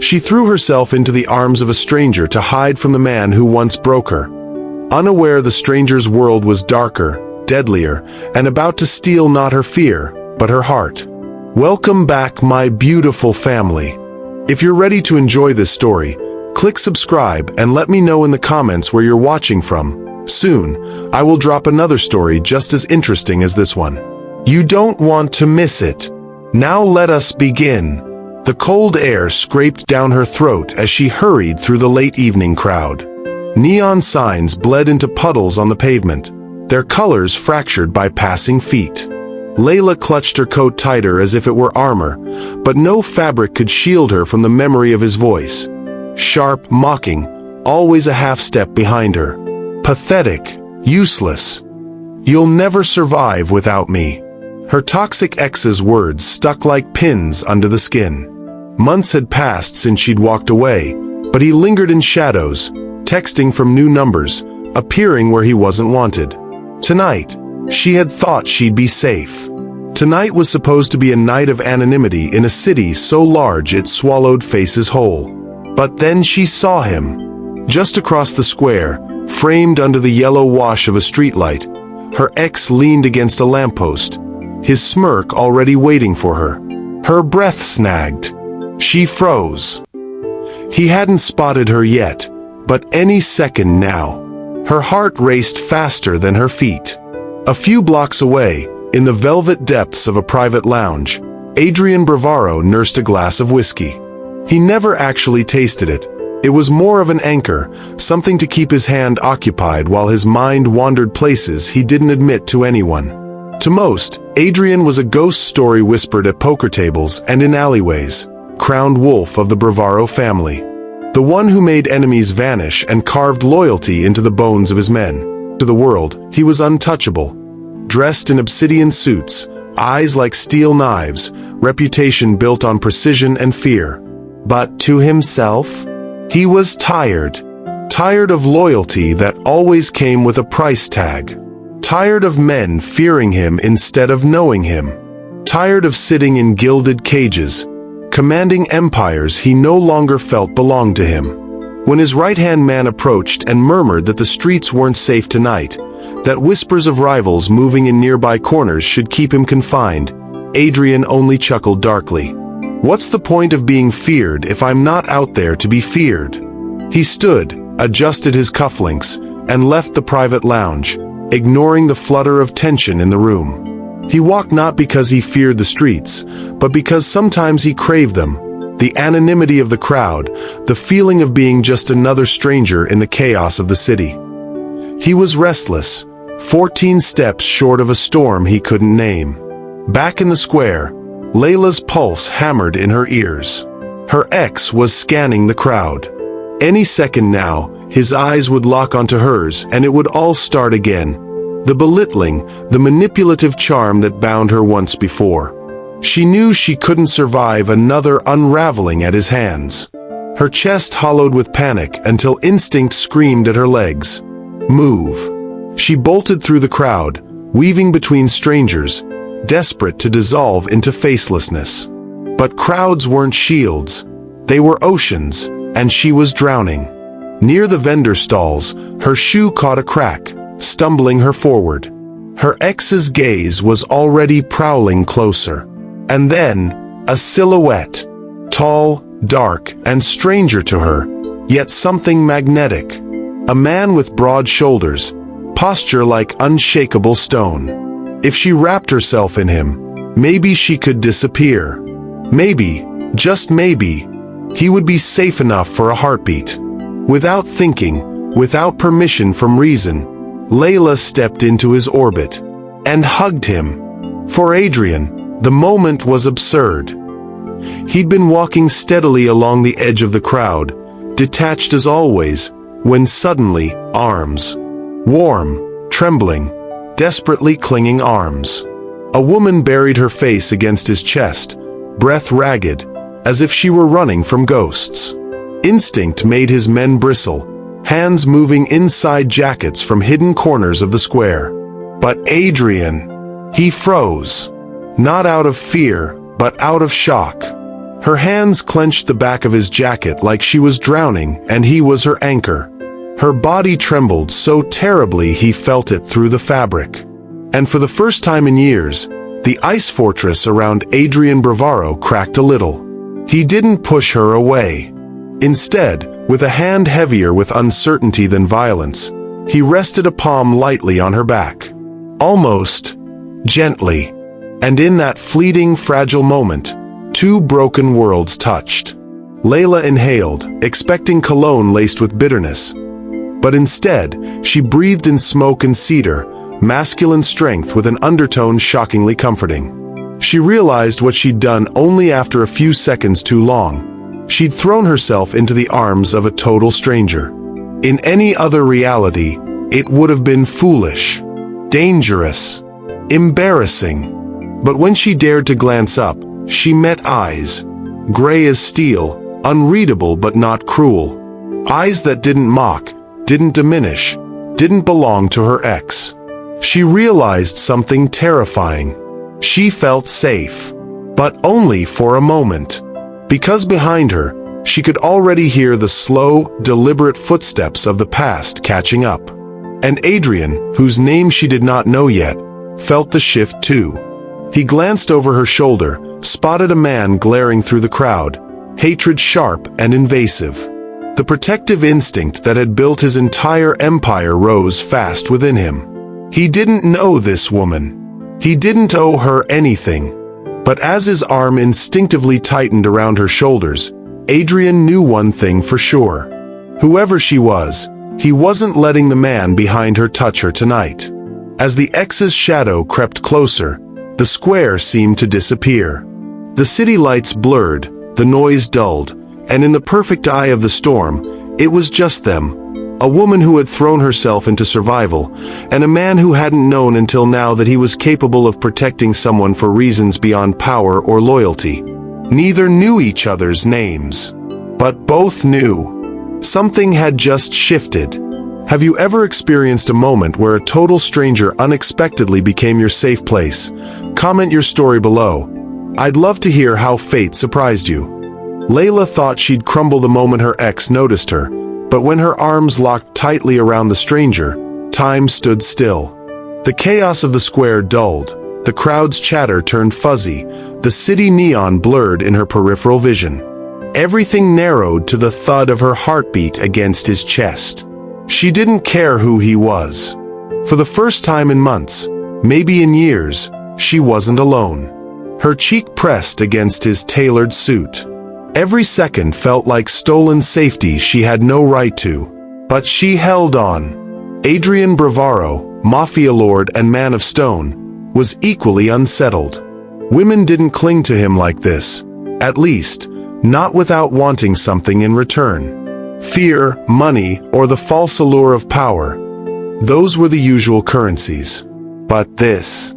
She threw herself into the arms of a stranger to hide from the man who once broke her. Unaware the stranger's world was darker, deadlier, and about to steal not her fear, but her heart. Welcome back, my beautiful family. If you're ready to enjoy this story, click subscribe and let me know in the comments where you're watching from. Soon, I will drop another story just as interesting as this one. You don't want to miss it. Now let us begin. The cold air scraped down her throat as she hurried through the late evening crowd. Neon signs bled into puddles on the pavement, their colors fractured by passing feet. Layla clutched her coat tighter as if it were armor, but no fabric could shield her from the memory of his voice. Sharp, mocking, always a half step behind her. Pathetic, useless. You'll never survive without me. Her toxic ex's words stuck like pins under the skin. Months had passed since she'd walked away, but he lingered in shadows, texting from new numbers, appearing where he wasn't wanted. Tonight, she had thought she'd be safe. Tonight was supposed to be a night of anonymity in a city so large it swallowed faces whole. But then she saw him. Just across the square, framed under the yellow wash of a streetlight, her ex leaned against a lamppost, his smirk already waiting for her. Her breath snagged. She froze. He hadn't spotted her yet, but any second now. Her heart raced faster than her feet. A few blocks away, in the velvet depths of a private lounge, Adrian Bravaro nursed a glass of whiskey. He never actually tasted it. It was more of an anchor, something to keep his hand occupied while his mind wandered places he didn't admit to anyone. To most, Adrian was a ghost story whispered at poker tables and in alleyways, crowned wolf of the Bravaro family. The one who made enemies vanish and carved loyalty into the bones of his men. To the world, he was untouchable. Dressed in obsidian suits, eyes like steel knives, reputation built on precision and fear. But to himself, he was tired. Tired of loyalty that always came with a price tag. Tired of men fearing him instead of knowing him. Tired of sitting in gilded cages, commanding empires he no longer felt belonged to him. When his right-hand man approached and murmured that the streets weren't safe tonight, that whispers of rivals moving in nearby corners should keep him confined, Adrian only chuckled darkly. What's the point of being feared if I'm not out there to be feared? He stood, adjusted his cufflinks, and left the private lounge, ignoring the flutter of tension in the room. He walked not because he feared the streets, but because sometimes he craved them, the anonymity of the crowd, the feeling of being just another stranger in the chaos of the city. He was restless, 14 steps short of a storm he couldn't name. Back in the square, Layla's pulse hammered in her ears. Her ex was scanning the crowd. Any second now, his eyes would lock onto hers and it would all start again. The belittling, the manipulative charm that bound her once before. She knew she couldn't survive another unraveling at his hands. Her chest hollowed with panic until instinct screamed at her legs. Move. She bolted through the crowd, weaving between strangers, desperate to dissolve into facelessness. But crowds weren't shields. They were oceans, and she was drowning. Near the vendor stalls, her shoe caught a crack, stumbling her forward. Her ex's gaze was already prowling closer. And then, a silhouette. Tall, dark, and stranger to her, yet something magnetic. A man with broad shoulders, posture like unshakable stone. If she wrapped herself in him, maybe she could disappear. Maybe, just maybe, he would be safe enough for a heartbeat. Without thinking, without permission from reason, Layla stepped into his orbit and hugged him. For Adrian, the moment was absurd. He'd been walking steadily along the edge of the crowd, detached as always, when suddenly, arms. Warm, trembling, desperately clinging arms. A woman buried her face against his chest, breath ragged, as if she were running from ghosts. Instinct made his men bristle, hands moving inside jackets from hidden corners of the square. But Adrian, he froze. Not out of fear, but out of shock. Her hands clenched the back of his jacket like she was drowning and he was her anchor. Her body trembled so terribly he felt it through the fabric. And for the first time in years, the ice fortress around Adrian Bravaro cracked a little. He didn't push her away. Instead, with a hand heavier with uncertainty than violence, he rested a palm lightly on her back. Almost gently. And in that fleeting, fragile moment, two broken worlds touched. Layla inhaled, expecting cologne laced with bitterness. But instead, she breathed in smoke and cedar, masculine strength with an undertone shockingly comforting. She realized what she'd done only after a few seconds too long. She'd thrown herself into the arms of a total stranger. In any other reality, it would have been foolish, dangerous, embarrassing. But when she dared to glance up, she met eyes, gray as steel, unreadable but not cruel. Eyes that didn't mock, didn't diminish, didn't belong to her ex. She realized something terrifying. She felt safe, but only for a moment. Because behind her, she could already hear the slow, deliberate footsteps of the past catching up. And Adrian, whose name she did not know yet, felt the shift too. He glanced over her shoulder, spotted a man glaring through the crowd, hatred sharp and invasive. The protective instinct that had built his entire empire rose fast within him. He didn't know this woman. He didn't owe her anything. But as his arm instinctively tightened around her shoulders, Adrian knew one thing for sure. Whoever she was, he wasn't letting the man behind her touch her tonight. As the ex's shadow crept closer, the square seemed to disappear. The city lights blurred, the noise dulled, and in the perfect eye of the storm, it was just them. A woman who had thrown herself into survival, and a man who hadn't known until now that he was capable of protecting someone for reasons beyond power or loyalty. Neither knew each other's names, but both knew. Something had just shifted. Have you ever experienced a moment where a total stranger unexpectedly became your safe place? Comment your story below. I'd love to hear how fate surprised you. Layla thought she'd crumble the moment her ex noticed her, but when her arms locked tightly around the stranger, time stood still. The chaos of the square dulled, the crowd's chatter turned fuzzy, the city neon blurred in her peripheral vision. Everything narrowed to the thud of her heartbeat against his chest. She didn't care who he was. For the first time in months, maybe in years, she wasn't alone. Her cheek pressed against his tailored suit. Every second felt like stolen safety she had no right to. But she held on. Adrian Bravaro, Mafia lord and man of stone, was equally unsettled. Women didn't cling to him like this, at least, not without wanting something in return. Fear, money, or the false allure of power. Those were the usual currencies. But this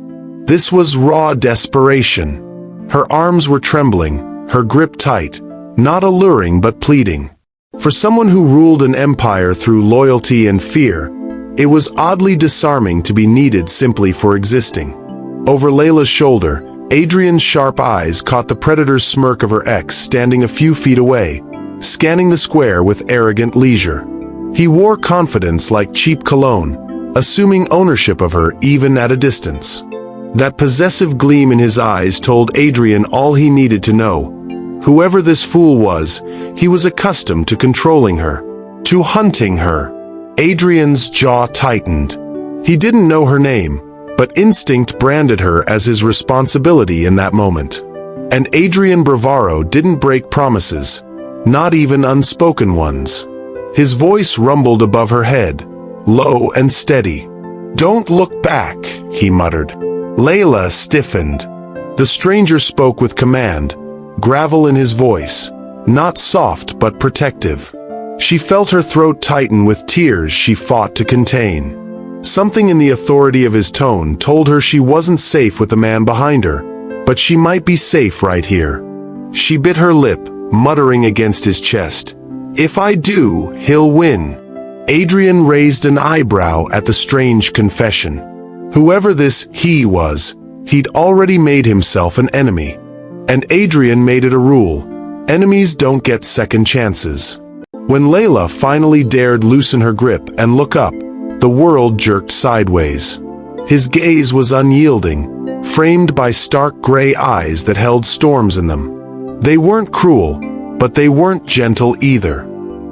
was raw desperation. Her arms were trembling, her grip tight, not alluring but pleading. For someone who ruled an empire through loyalty and fear, it was oddly disarming to be needed simply for existing. Over Layla's shoulder, Adrian's sharp eyes caught the predator's smirk of her ex standing a few feet away, scanning the square with arrogant leisure. He wore confidence like cheap cologne, assuming ownership of her even at a distance. That possessive gleam in his eyes told Adrian all he needed to know. Whoever this fool was, he was accustomed to controlling her, to hunting her. Adrian's jaw tightened. He didn't know her name, but instinct branded her as his responsibility in that moment. And Adrian Bravaro didn't break promises, not even unspoken ones. His voice rumbled above her head, low and steady. "Don't look back," he muttered. Layla stiffened. The stranger spoke with command, gravel in his voice, not soft but protective. She felt her throat tighten with tears she fought to contain. Something in the authority of his tone told her she wasn't safe with the man behind her, but she might be safe right here. She bit her lip, muttering against his chest, "If I do, he'll win." Adrian raised an eyebrow at the strange confession. Whoever this he was, he'd already made himself an enemy. And Adrian made it a rule, Enemies don't get second chances. When Layla finally dared loosen her grip and look up, the world jerked sideways. His gaze was unyielding, framed by stark gray eyes that held storms in them. They weren't cruel, but they weren't gentle either.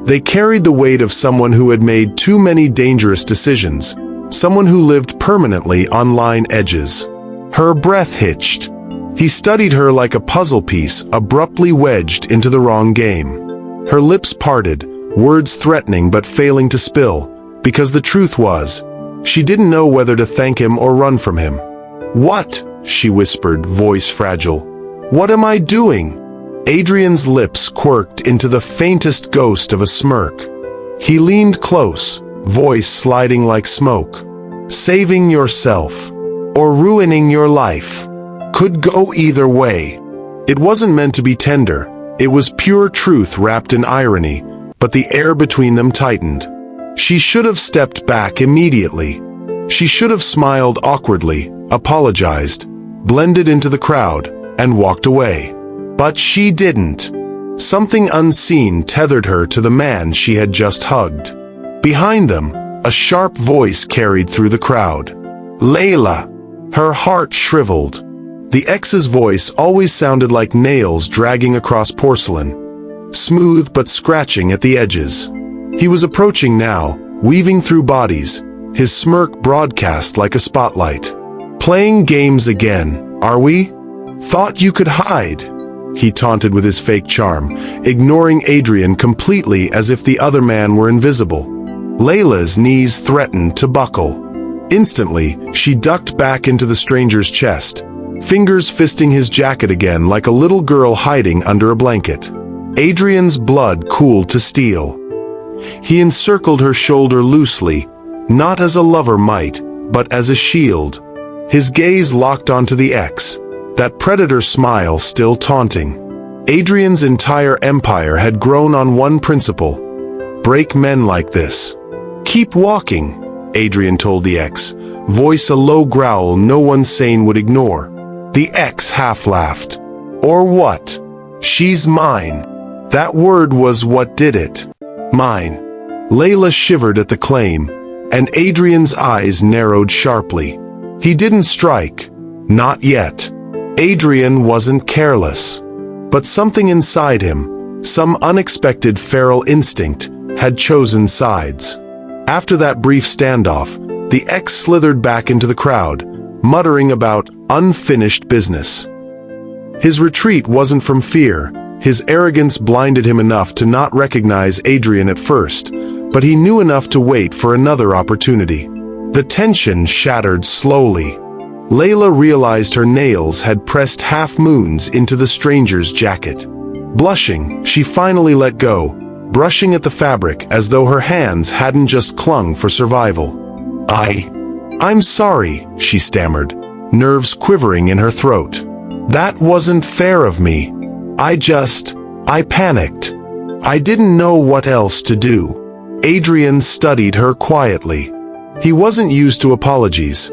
They carried the weight of someone who had made too many dangerous decisions, someone who lived permanently on line edges. Her breath hitched. He studied her like a puzzle piece abruptly wedged into the wrong game. Her lips parted, words threatening but failing to spill, because the truth was, she didn't know whether to thank him or run from him. "What?" she whispered, voice fragile. "What am I doing?" Adrian's lips quirked into the faintest ghost of a smirk. He leaned close, voice sliding like smoke. "Saving yourself, or ruining your life, could go either way." It wasn't meant to be tender, it was pure truth wrapped in irony, but the air between them tightened. She should have stepped back immediately. She should have smiled awkwardly, apologized, blended into the crowd, and walked away. But she didn't. Something unseen tethered her to the man she had just hugged. Behind them, a sharp voice carried through the crowd. "Layla!" Her heart shriveled. The ex's voice always sounded like nails dragging across porcelain, smooth but scratching at the edges. He was approaching now, weaving through bodies, his smirk broadcast like a spotlight. "Playing games again, are we? Thought you could hide," he taunted with his fake charm, ignoring Adrian completely as if the other man were invisible. Layla's knees threatened to buckle. Instantly, she ducked back into the stranger's chest, fingers fisting his jacket again like a little girl hiding under a blanket. Adrian's blood cooled to steel. He encircled her shoulder loosely, not as a lover might, but as a shield. His gaze locked onto the ex, that predator smile still taunting. Adrian's entire empire had grown on one principle: break men like this. "Keep walking," Adrian told the ex, voice a low growl no one sane would ignore. The ex half-laughed. "Or what? She's mine." That word was what did it. Mine. Layla shivered at the claim, and Adrian's eyes narrowed sharply. He didn't strike. Not yet. Adrian wasn't careless. But something inside him, some unexpected feral instinct, had chosen sides. After that brief standoff, the ex slithered back into the crowd, muttering about unfinished business. His retreat wasn't from fear. His arrogance blinded him enough to not recognize Adrian at first, but he knew enough to wait for another opportunity. The tension shattered slowly. Layla realized her nails had pressed half-moons into the stranger's jacket. Blushing, she finally let go, brushing at the fabric as though her hands hadn't just clung for survival. I'm sorry," she stammered, nerves quivering in her throat. "That wasn't fair of me. I panicked. I didn't know what else to do." Adrian studied her quietly. He wasn't used to apologies.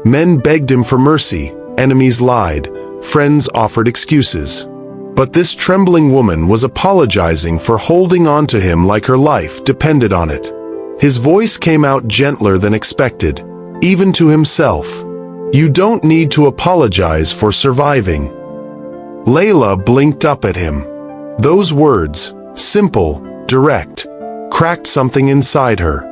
Men begged him for mercy, enemies lied, friends offered excuses. But this trembling woman was apologizing for holding on to him like her life depended on it. His voice came out gentler than expected, even to himself. "You don't need to apologize for surviving." Layla blinked up at him. Those words, simple, direct, cracked something inside her.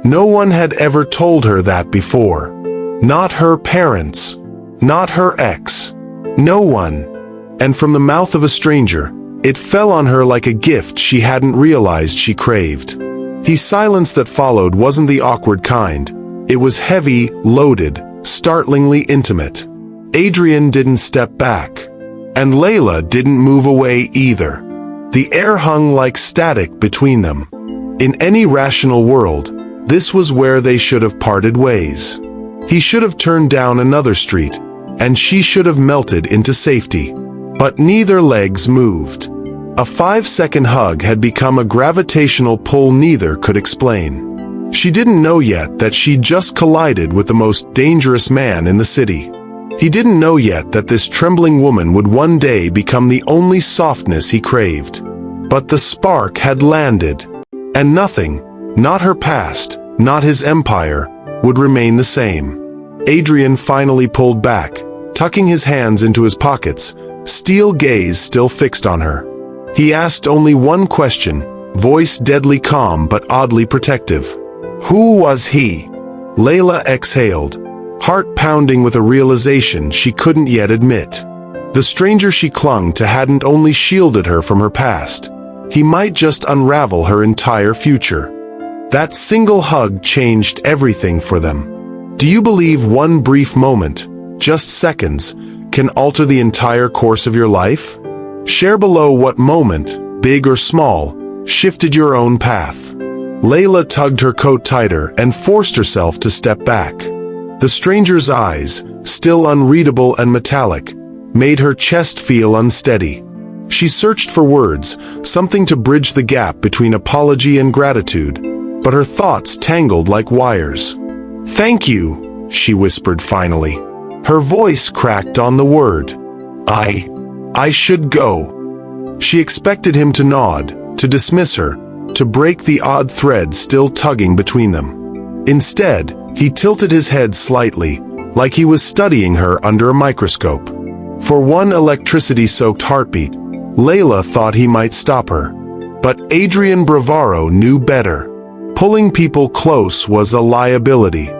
No one had ever told her that before. Not her parents. Not her ex. No one. And from the mouth of a stranger, it fell on her like a gift she hadn't realized she craved. The silence that followed wasn't the awkward kind. It was heavy, loaded, startlingly intimate. Adrian didn't step back. And Layla didn't move away either. The air hung like static between them. In any rational world, this was where they should have parted ways. He should have turned down another street, and she should have melted into safety. But neither legs moved. A 5-second hug had become a gravitational pull neither could explain. She didn't know yet that she'd just collided with the most dangerous man in the city. He didn't know yet that this trembling woman would one day become the only softness he craved. But the spark had landed, and nothing, not her past, not his empire, would remain the same. Adrian finally pulled back, tucking his hands into his pockets, steel gaze still fixed on her. He asked only one question, voice deadly calm but oddly protective. Who was he? Layla exhaled, heart pounding with a realization she couldn't yet admit. The stranger she clung to hadn't only shielded her from her past, he might just unravel her entire future. That single hug changed everything for them. Do you believe one brief moment, just seconds, can alter the entire course of your life? Share below what moment, big or small, shifted your own path. Layla tugged her coat tighter and forced herself to step back. The stranger's eyes, still unreadable and metallic, made her chest feel unsteady. She searched for words, something to bridge the gap between apology and gratitude, but her thoughts tangled like wires. "Thank you," she whispered finally. Her voice cracked on the word. I should go." She expected him to nod, to dismiss her, to break the odd thread still tugging between them. Instead, he tilted his head slightly, like he was studying her under a microscope. For one electricity-soaked heartbeat, Layla thought he might stop her. But Adrian Bravaro knew better. Pulling people close was a liability.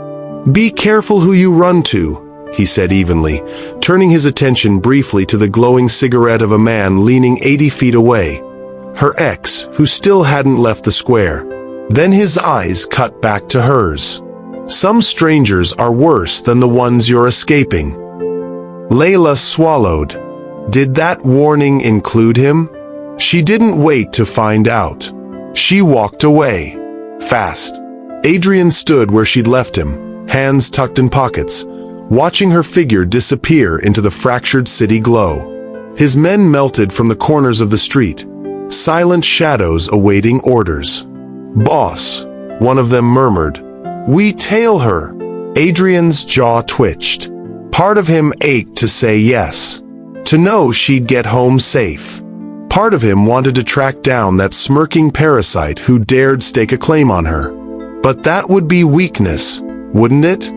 "Be careful who you run to," he said evenly, turning his attention briefly to the glowing cigarette of a man leaning 80 feet away. Her ex, who still hadn't left the square. Then his eyes cut back to hers. "Some strangers are worse than the ones you're escaping." Layla swallowed. Did that warning include him? She didn't wait to find out. She walked away. Fast. Adrian stood where she'd left him, hands tucked in pockets, watching her figure disappear into the fractured city glow. His men melted from the corners of the street, silent shadows awaiting orders. "Boss," one of them murmured. "We tail her." Adrian's jaw twitched. Part of him ached to say yes, to know she'd get home safe. Part of him wanted to track down that smirking parasite who dared stake a claim on her. But that would be weakness, wouldn't it?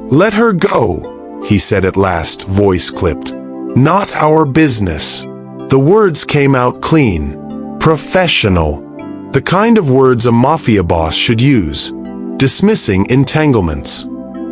"Let her go," he said at last, voice clipped. "Not our business." The words came out clean. Professional. The kind of words a mafia boss should use, dismissing entanglements.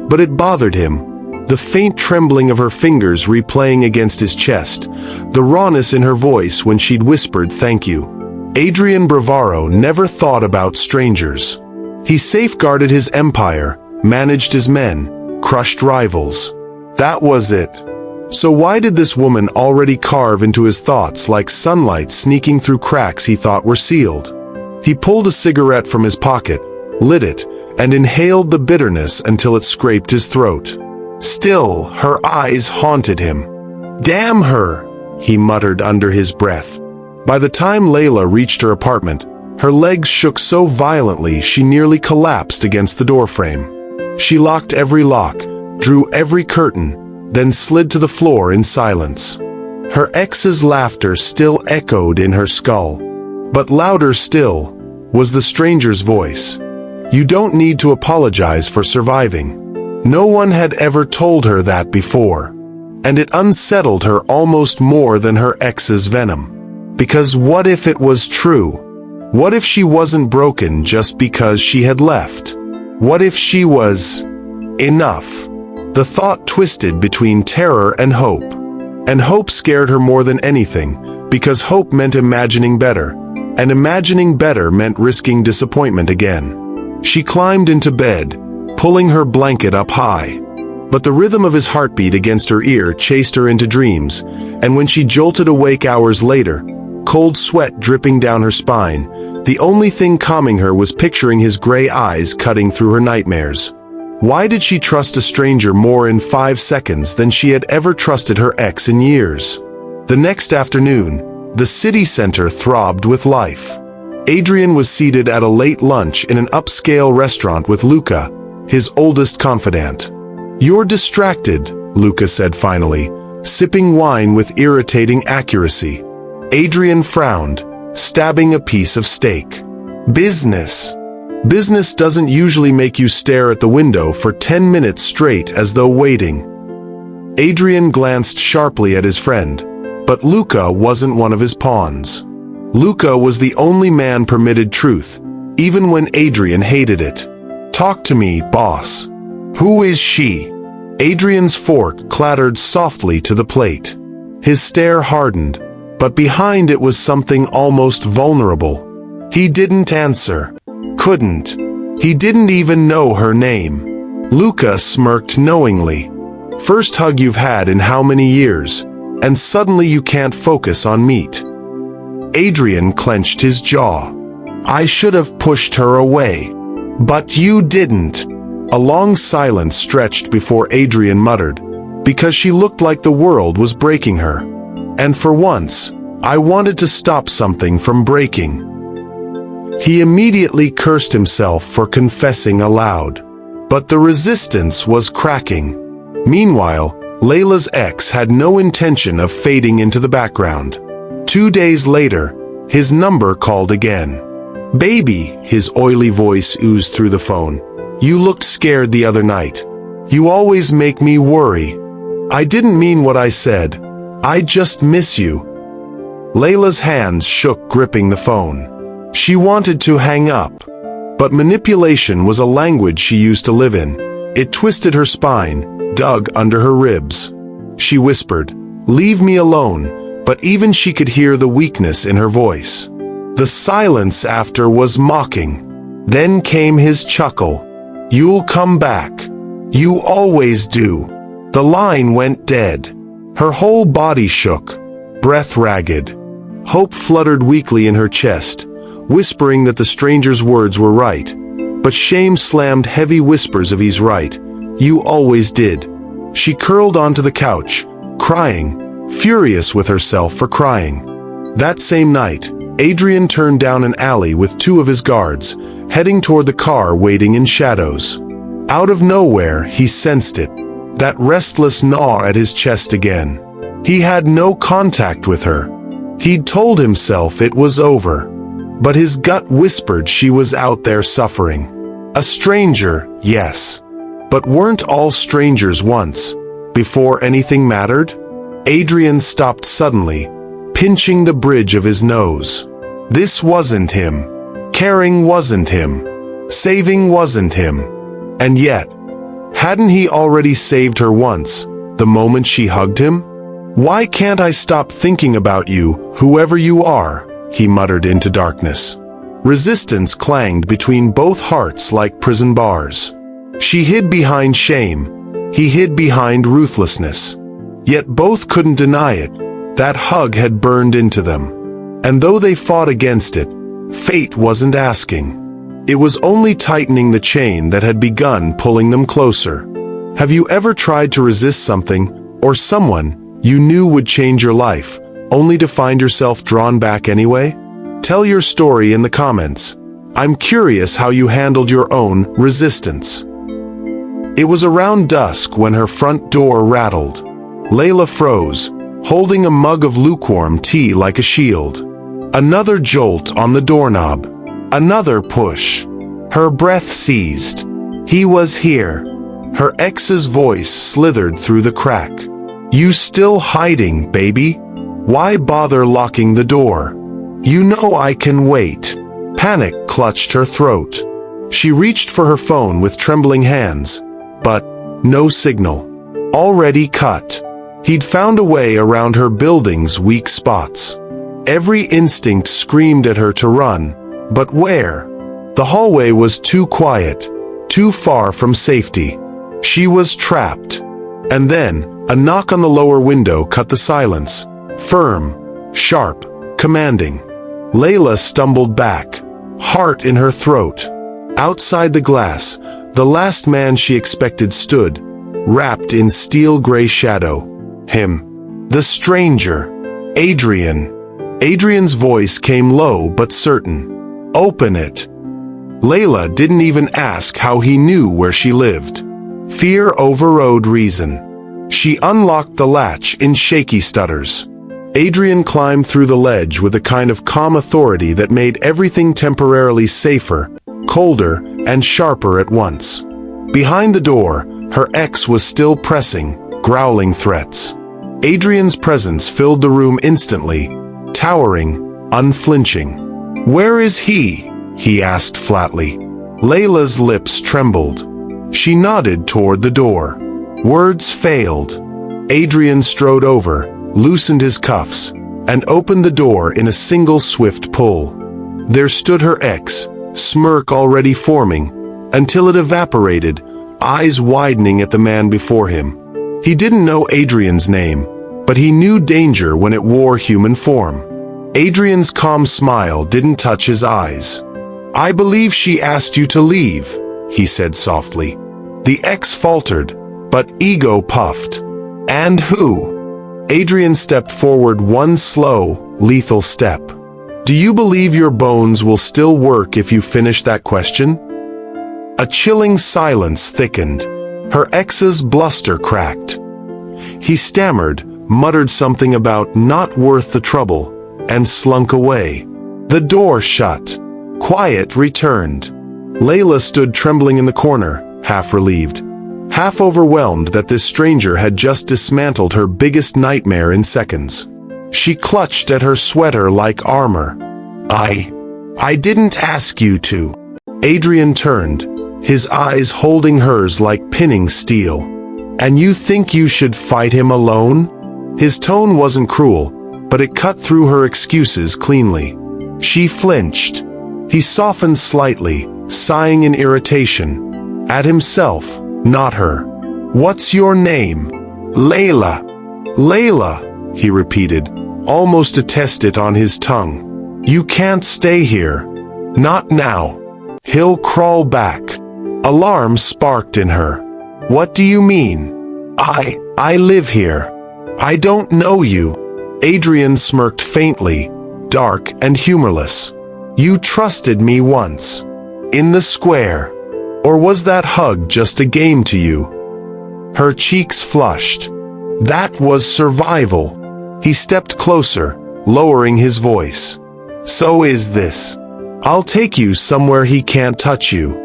But it bothered him. The faint trembling of her fingers replaying against his chest, the rawness in her voice when she'd whispered thank you. Adrian Bravaro never thought about strangers. He safeguarded his empire, managed his men, crushed rivals. That was it. So why did this woman already carve into his thoughts like sunlight sneaking through cracks he thought were sealed? He pulled a cigarette from his pocket, lit it, and inhaled the bitterness until it scraped his throat. Still, her eyes haunted him. "Damn her," he muttered under his breath. By the time Layla reached her apartment, her legs shook so violently she nearly collapsed against the doorframe. She locked every lock, drew every curtain, then slid to the floor in silence. Her ex's laughter still echoed in her skull. But louder still was the stranger's voice. "You don't need to apologize for surviving." No one had ever told her that before, and it unsettled her almost more than her ex's venom. Because what if it was true? What if she wasn't broken just because she had left? What if she was enough? The thought twisted between terror and hope. And hope scared her more than anything, because hope meant imagining better, and imagining better meant risking disappointment again. She climbed into bed, pulling her blanket up high. But the rhythm of his heartbeat against her ear chased her into dreams, and when she jolted awake hours later, cold sweat dripping down her spine, the only thing calming her was picturing his gray eyes cutting through her nightmares. Why did she trust a stranger more in 5 seconds than she had ever trusted her ex in years? The next afternoon, the city center throbbed with life. Adrian was seated at a late lunch in an upscale restaurant with Luca, his oldest confidant. "You're distracted," Luca said finally, sipping wine with irritating accuracy. Adrian frowned, stabbing a piece of steak. Business. Business doesn't usually make you stare at the window for 10 minutes straight as though waiting. Adrian glanced sharply at his friend, but Luca wasn't one of his pawns. Luca was the only man permitted truth, even when Adrian hated it. "Talk to me, boss. Who is she?" Adrian's fork clattered softly to the plate. His stare hardened, but behind it was something almost vulnerable. He didn't answer. Couldn't. He didn't even know her name. Luca smirked knowingly. "First hug you've had in how many years, and suddenly you can't focus on meat." Adrian clenched his jaw. "I should have pushed her away. But you didn't." A long silence stretched before Adrian muttered, "Because she looked like the world was breaking her. And for once, I wanted to stop something from breaking." He immediately cursed himself for confessing aloud. But the resistance was cracking. Meanwhile, Layla's ex had no intention of fading into the background. 2 days later, his number called again. "Baby," his oily voice oozed through the phone. "You looked scared the other night. You always make me worry." "I didn't mean what I said. I just miss you." Layla's hands shook gripping the phone. She wanted to hang up. But manipulation was a language she used to live in. It twisted her spine, dug under her ribs. She whispered, "Leave me alone," but even she could hear the weakness in her voice. The silence after was mocking. Then came his chuckle. "You'll come back. You always do." The line went dead. Her whole body shook, breath ragged. Hope fluttered weakly in her chest, whispering that the stranger's words were right. But shame slammed heavy whispers of "He's right. You always did." She curled onto the couch, crying, furious with herself for crying. That same night, Adrian turned down an alley with 2 of his guards, heading toward the car waiting in shadows. Out of nowhere, he sensed it, that restless gnaw at his chest again. He had no contact with her. He'd told himself it was over. But his gut whispered she was out there suffering. A stranger, yes. But weren't all strangers once, before anything mattered? Adrian stopped suddenly, pinching the bridge of his nose. This wasn't him. Caring wasn't him. Saving wasn't him. And yet, hadn't he already saved her once, the moment she hugged him? "Why can't I stop thinking about you, whoever you are?" he muttered into darkness. Resistance clanged between both hearts like prison bars. She hid behind shame. He hid behind ruthlessness. Yet both couldn't deny it. That hug had burned into them. And though they fought against it, fate wasn't asking. It was only tightening the chain that had begun pulling them closer. Have you ever tried to resist something, or someone, you knew would change your life, only to find yourself drawn back anyway? Tell your story in the comments. I'm curious how you handled your own resistance. It was around dusk when her front door rattled. Layla froze, holding a mug of lukewarm tea like a shield. Another jolt on the doorknob. Another push. Her breath seized. He was here. Her ex's voice slithered through the crack. You still hiding, baby? Why bother locking the door? You know I can wait. Panic clutched her throat. She reached for her phone with trembling hands, but no signal. Already cut. He'd found a way around her building's weak spots. Every instinct screamed at her to run, but where? The hallway was too quiet, too far from safety. She was trapped. And then, a knock on the lower window cut the silence. Firm, sharp, commanding. Layla stumbled back, heart in her throat. Outside the glass, the last man she expected stood, wrapped in steel-gray shadow. Him. The stranger. Adrian. Adrian's voice came low but certain. Open it. Layla didn't even ask how he knew where she lived. Fear overrode reason. She unlocked the latch in shaky stutters. Adrian climbed through the ledge with a kind of calm authority that made everything temporarily safer, colder, and sharper at once. Behind the door, her ex was still pressing, growling threats. Adrian's presence filled the room instantly, towering, unflinching. "Where is he?" he asked flatly. Layla's lips trembled. She nodded toward the door. Words failed. Adrian strode over, loosened his cuffs, and opened the door in a single swift pull. There stood her ex, smirk already forming, until it evaporated, eyes widening at the man before him. He didn't know Adrian's name, but he knew danger when it wore human form. Adrian's calm smile didn't touch his eyes. "I believe she asked you to leave," he said softly. The ex faltered, but ego puffed. "And who?" Adrian stepped forward one slow, lethal step. "Do you believe your bones will still work if you finish that question?" A chilling silence thickened. Her ex's bluster cracked. He stammered, muttered something about not worth the trouble, and slunk away. The door shut. Quiet returned. Layla stood trembling in the corner, half relieved, half overwhelmed that this stranger had just dismantled her biggest nightmare in seconds. She clutched at her sweater like armor. I didn't ask you to." Adrian turned, his eyes holding hers like pinning steel. "And you think you should fight him alone?" His tone wasn't cruel, but it cut through her excuses cleanly. She flinched. He softened slightly, sighing in irritation. At himself, not her. "What's your name?" "Layla." "Layla," he repeated, almost to test it on his tongue. "You can't stay here. Not now. He'll crawl back." Alarm sparked in her. "What do you mean?" I live here. I don't know you." Adrian smirked faintly, dark and humorless. "You trusted me once. In the square. Or was that hug just a game to you?" Her cheeks flushed. "That was survival." He stepped closer, lowering his voice. "So is this. I'll take you somewhere he can't touch you.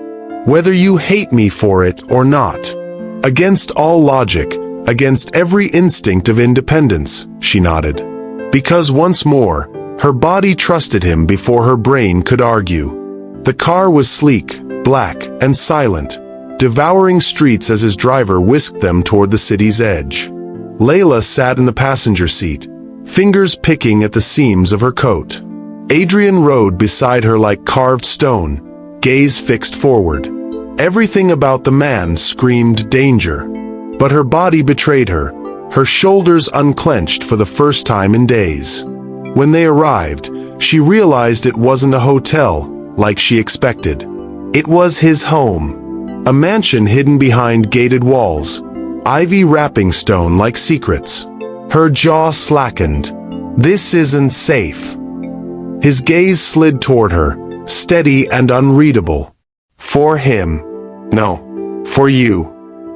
Whether you hate me for it or not." Against all logic, against every instinct of independence, she nodded. Because once more, her body trusted him before her brain could argue. The car was sleek, black, and silent, devouring streets as his driver whisked them toward the city's edge. Layla sat in the passenger seat, fingers picking at the seams of her coat. Adrian rode beside her like carved stone, gaze fixed forward. Everything about the man screamed danger. But her body betrayed her, her shoulders unclenched for the first time in days. When they arrived, she realized it wasn't a hotel, like she expected. It was his home. A mansion hidden behind gated walls, ivy wrapping stone like secrets. Her jaw slackened. "This isn't safe." His gaze slid toward her, steady and unreadable. "For him. No. For you.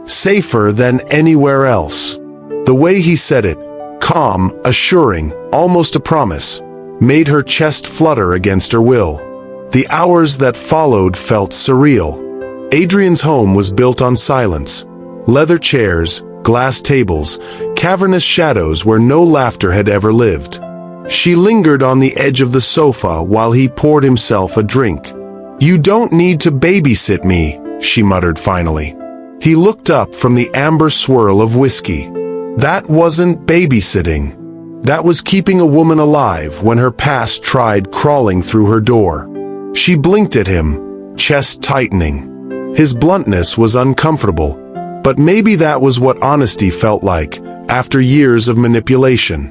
Safer than anywhere else." The way he said it, calm, assuring, almost a promise, made her chest flutter against her will. The hours that followed felt surreal. Adrian's home was built on silence. Leather chairs, glass tables, cavernous shadows where no laughter had ever lived. She lingered on the edge of the sofa while he poured himself a drink. "You don't need to babysit me," she muttered finally. He looked up from the amber swirl of whiskey. That wasn't babysitting. That was keeping a woman alive when her past tried crawling through her door. She blinked at him, chest tightening. His bluntness was uncomfortable, but maybe that was what honesty felt like after years of manipulation.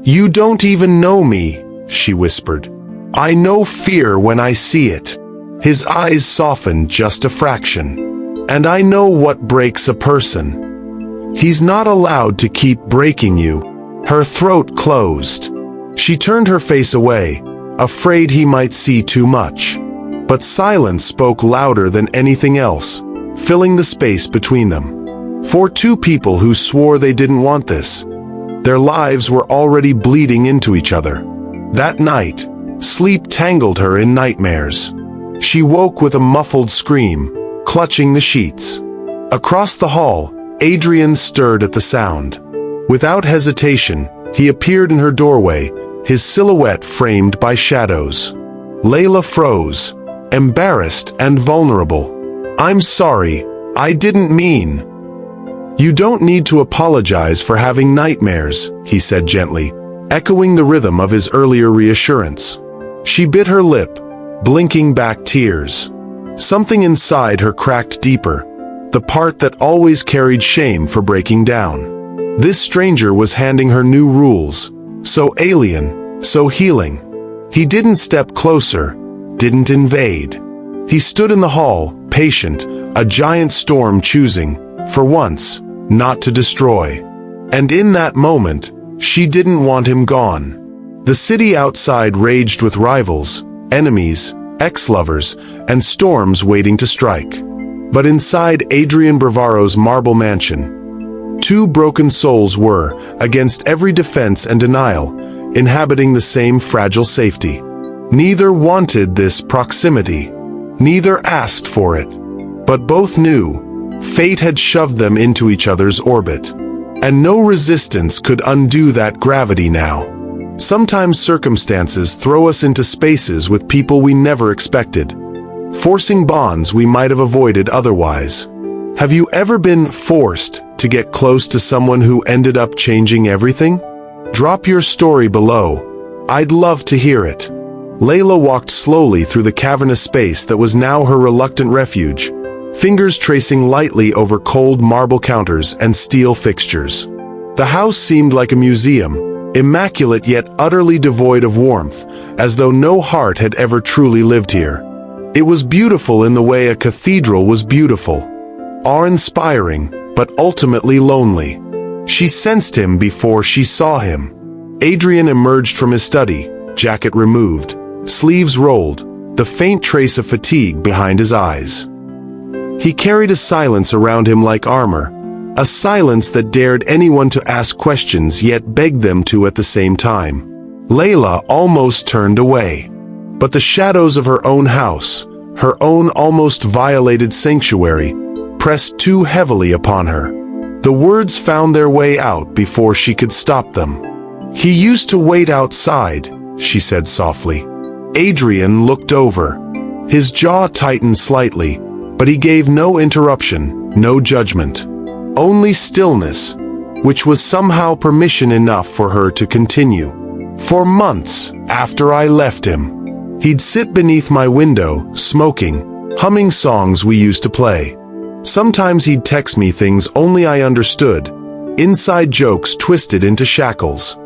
"You don't even know me," she whispered. "I know fear when I see it." His eyes softened just a fraction. "And I know what breaks a person. He's not allowed to keep breaking you." Her throat closed. She turned her face away, afraid he might see too much. But silence spoke louder than anything else, filling the space between them. For two people who swore they didn't want this. Their lives were already bleeding into each other. That night, sleep tangled her in nightmares. She woke with a muffled scream, clutching the sheets. Across the hall, Adrian stirred at the sound. Without hesitation, he appeared in her doorway, his silhouette framed by shadows. Layla froze, embarrassed and vulnerable. "I'm sorry, I didn't mean." "You don't need to apologize for having nightmares," he said gently, echoing the rhythm of his earlier reassurance. She bit her lip, blinking back tears. Something inside her cracked deeper, the part that always carried shame for breaking down. This stranger was handing her new rules, so alien, so healing. He didn't step closer, didn't invade. He stood in the hall, patient, a giant storm choosing, for once, not to destroy. And in that moment, she didn't want him gone. The city outside raged with rivals, enemies, ex-lovers, and storms waiting to strike. But inside Adrian Bravaro's marble mansion, two broken souls were, against every defense and denial, inhabiting the same fragile safety. Neither wanted this proximity. Neither asked for it. But both knew, fate had shoved them into each other's orbit. And no resistance could undo that gravity now. Sometimes circumstances throw us into spaces with people we never expected, forcing bonds we might have avoided otherwise. Have you ever been forced to get close to someone who ended up changing everything? Drop your story below. I'd love to hear it. Layla walked slowly through the cavernous space that was now her reluctant refuge, fingers tracing lightly over cold marble counters and steel fixtures. The house seemed like a museum, immaculate yet utterly devoid of warmth, as though no heart had ever truly lived here. It was beautiful in the way a cathedral was beautiful, awe-inspiring, but ultimately lonely. She sensed him before she saw him. Adrian emerged from his study, jacket removed, sleeves rolled, the faint trace of fatigue behind his eyes. He carried a silence around him like armor, a silence that dared anyone to ask questions yet begged them to at the same time. Layla almost turned away. But the shadows of her own house, her own almost violated sanctuary, pressed too heavily upon her. The words found their way out before she could stop them. "He used to wait outside," she said softly. Adrian looked over. His jaw tightened slightly, but he gave no interruption, no judgment. Only stillness, which was somehow permission enough for her to continue. "For months after I left him, he'd sit beneath my window, smoking, humming songs we used to play. Sometimes he'd text me things only I understood, inside jokes twisted into shackles."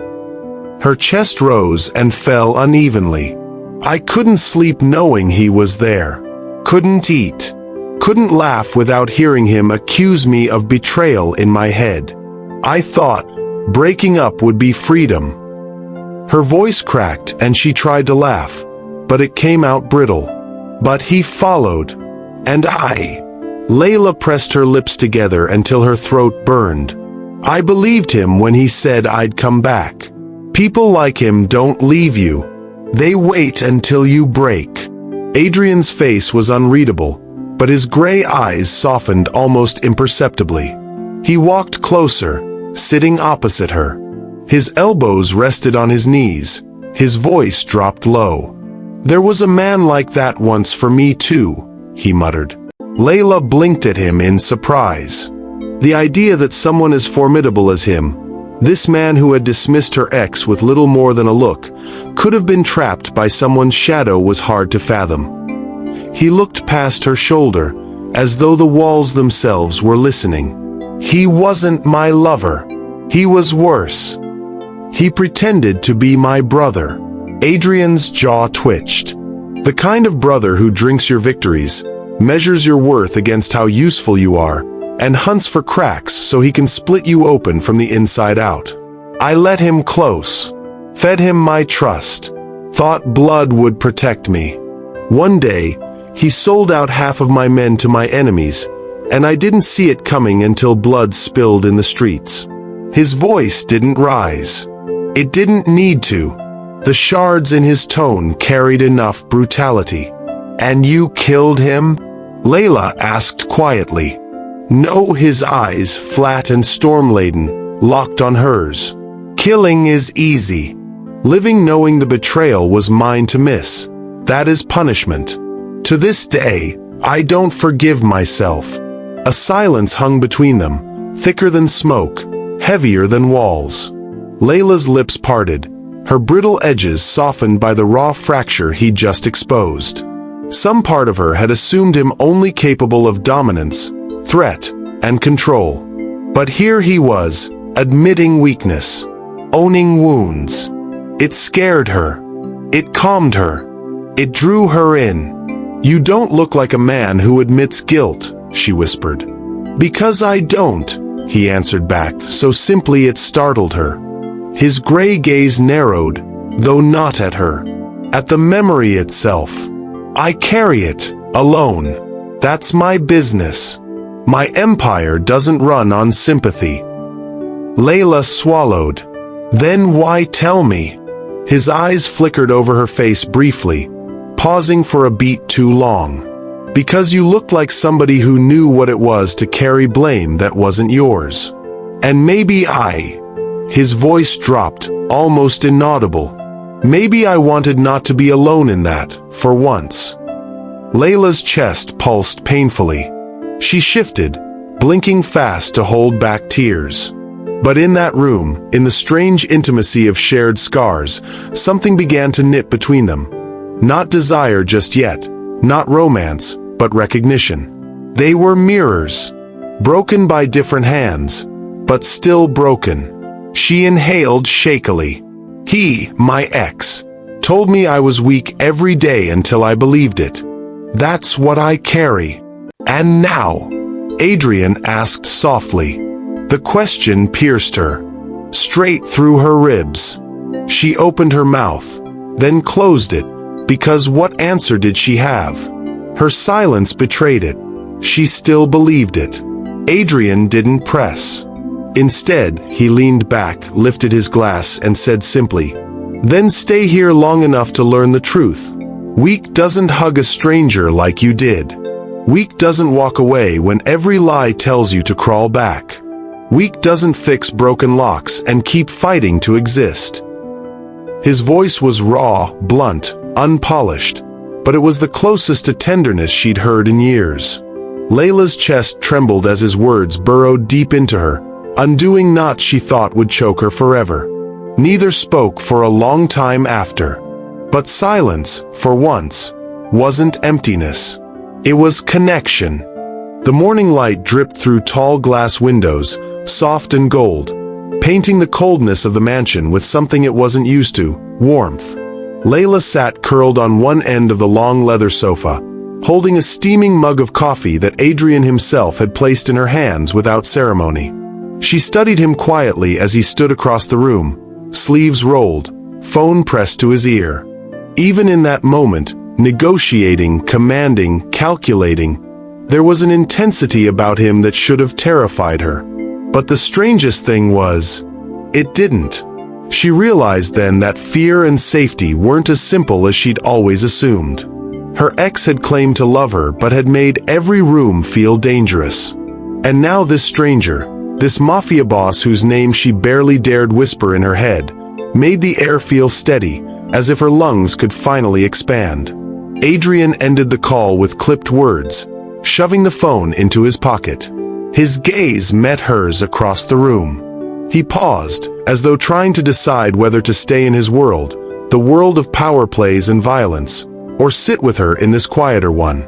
Her chest rose and fell unevenly. "I couldn't sleep knowing he was there. Couldn't eat. Couldn't laugh without hearing him accuse me of betrayal in my head. I thought breaking up would be freedom." Her voice cracked and she tried to laugh, but it came out brittle. "But he followed. And I..." Layla pressed her lips together until her throat burned. "I believed him when he said I'd come back. People like him don't leave you. They wait until you break." Adrian's face was unreadable, but his gray eyes softened almost imperceptibly. He walked closer, sitting opposite her. His elbows rested on his knees, his voice dropped low. "There was a man like that once for me too," he muttered. Layla blinked at him in surprise. The idea that someone as formidable as him, this man who had dismissed her ex with little more than a look, could have been trapped by someone's shadow was hard to fathom. He looked past her shoulder, as though the walls themselves were listening. "He wasn't my lover. He was worse. He pretended to be my brother." Adrian's jaw twitched. The kind of brother who drinks your victories, measures your worth against how useful you are, and hunts for cracks so he can split you open from the inside out. "I let him close, fed him my trust, thought blood would protect me. One day, he sold out half of my men to my enemies, and I didn't see it coming until blood spilled in the streets." His voice didn't rise. It didn't need to. The shards in his tone carried enough brutality. "And you killed him?" Layla asked quietly. No, his eyes, flat and storm-laden, locked on hers. "Killing is easy. Living knowing the betrayal was mine to miss. That is punishment. To this day, I don't forgive myself." A silence hung between them, thicker than smoke, heavier than walls. Layla's lips parted, her brittle edges softened by the raw fracture he'd just exposed. Some part of her had assumed him only capable of dominance, threat, and control. But here he was, admitting weakness, owning wounds. It scared her. It calmed her. It drew her in. "You don't look like a man who admits guilt," she whispered. "Because I don't," he answered back, so simply it startled her. His gray gaze narrowed, though not at her. At the memory itself. "I carry it, alone. That's my business. My empire doesn't run on sympathy." Layla swallowed. "Then why tell me?" His eyes flickered over her face briefly, pausing for a beat too long. "Because you looked like somebody who knew what it was to carry blame that wasn't yours. And maybe His voice dropped, almost inaudible. "Maybe I wanted not to be alone in that, for once." Layla's chest pulsed painfully. She shifted, blinking fast to hold back tears. But in that room, in the strange intimacy of shared scars, something began to knit between them. Not desire just yet, not romance, but recognition. They were mirrors, broken by different hands, but still broken. She inhaled shakily. "He, my ex, told me I was weak every day until I believed it. That's what I carry. And now?" Adrian asked softly. The question pierced her, straight through her ribs. She opened her mouth, then closed it, because what answer did she have? Her silence betrayed it. She still believed it. Adrian didn't press. Instead, he leaned back, lifted his glass, and said simply, "Then stay here long enough to learn the truth. Weak doesn't hug a stranger like you did. Weak doesn't walk away when every lie tells you to crawl back. Weak doesn't fix broken locks and keep fighting to exist." His voice was raw, blunt, unpolished, but it was the closest to tenderness she'd heard in years. Layla's chest trembled as his words burrowed deep into her, undoing knots she thought would choke her forever. Neither spoke for a long time after. But silence, for once, wasn't emptiness. It was connection. The morning light dripped through tall glass windows, soft and gold, painting the coldness of the mansion with something it wasn't used to, warmth. Layla sat curled on one end of the long leather sofa, holding a steaming mug of coffee that Adrian himself had placed in her hands without ceremony. She studied him quietly as he stood across the room, sleeves rolled, phone pressed to his ear. Even in that moment, negotiating, commanding, calculating, there was an intensity about him that should have terrified her. But the strangest thing was, it didn't. She realized then that fear and safety weren't as simple as she'd always assumed. Her ex had claimed to love her but had made every room feel dangerous. And now this stranger, this mafia boss whose name she barely dared whisper in her head, made the air feel steady, as if her lungs could finally expand. Adrian ended the call with clipped words, shoving the phone into his pocket. His gaze met hers across the room. He paused, as though trying to decide whether to stay in his world, the world of power plays and violence, or sit with her in this quieter one.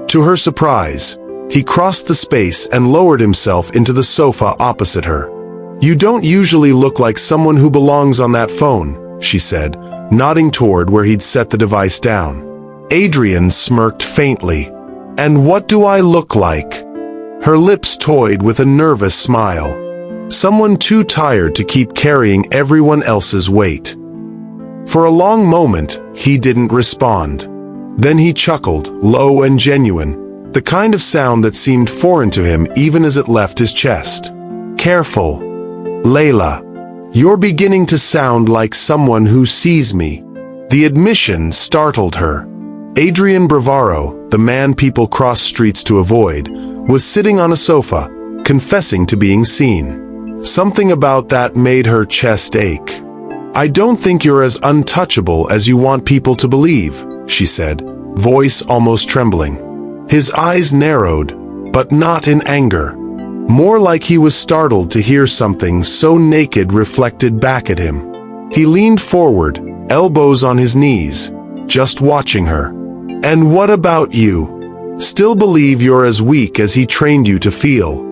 To her surprise, he crossed the space and lowered himself into the sofa opposite her. "You don't usually look like someone who belongs on that phone," she said, nodding toward where he'd set the device down. Adrian smirked faintly. "And what do I look like?" Her lips toyed with a nervous smile. Someone too tired to keep carrying everyone else's weight. For a long moment, he didn't respond. Then he chuckled, low and genuine. the kind of sound that seemed foreign to him even as it left his chest. "Careful, Layla. You're beginning to sound like someone who sees me." The admission startled her. Adrian Bravaro, the man people cross streets to avoid, was sitting on a sofa, confessing to being seen. Something about that made her chest ache. "I don't think you're as untouchable as you want people to believe," she said, voice almost trembling. His eyes narrowed, but not in anger. More like he was startled to hear something so naked reflected back at him. He leaned forward, elbows on his knees, just watching her. "And what about you? Still believe you're as weak as he trained you to feel?"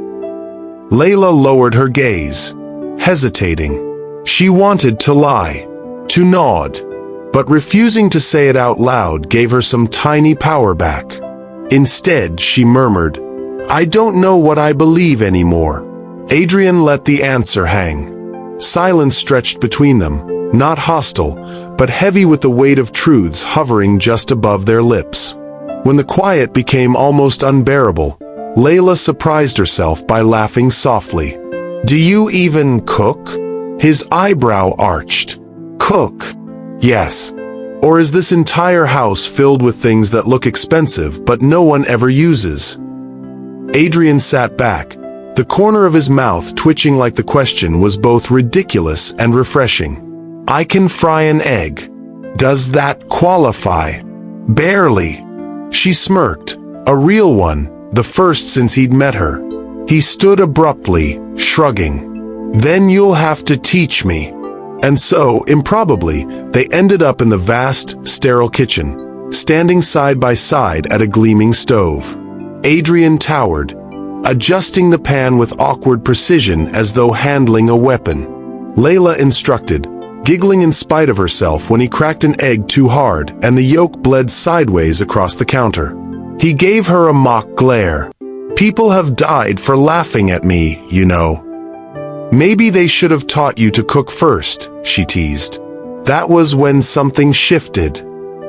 Layla lowered her gaze, hesitating. She wanted to lie, to nod, but refusing to say it out loud gave her some tiny power back. Instead, she murmured, "I don't know what I believe anymore." Adrian let the answer hang. Silence stretched between them, not hostile, but heavy with the weight of truths hovering just above their lips. When the quiet became almost unbearable, Layla surprised herself by laughing softly. "Do you even cook?" His eyebrow arched. "Cook? Yes. Or is this entire house filled with things that look expensive but no one ever uses?" Adrian sat back, the corner of his mouth twitching like the question was both ridiculous and refreshing. "I can fry an egg. Does that qualify?" "Barely." She smirked, a real one, the first since he'd met her. He stood abruptly, shrugging. "Then you'll have to teach me." And so, improbably, they ended up in the vast, sterile kitchen, standing side by side at a gleaming stove. Adrian towered, adjusting the pan with awkward precision as though handling a weapon. Layla instructed, giggling in spite of herself when he cracked an egg too hard and the yolk bled sideways across the counter. He gave her a mock glare. "People have died for laughing at me, you know." "Maybe they should have taught you to cook first," she teased. That was when something shifted.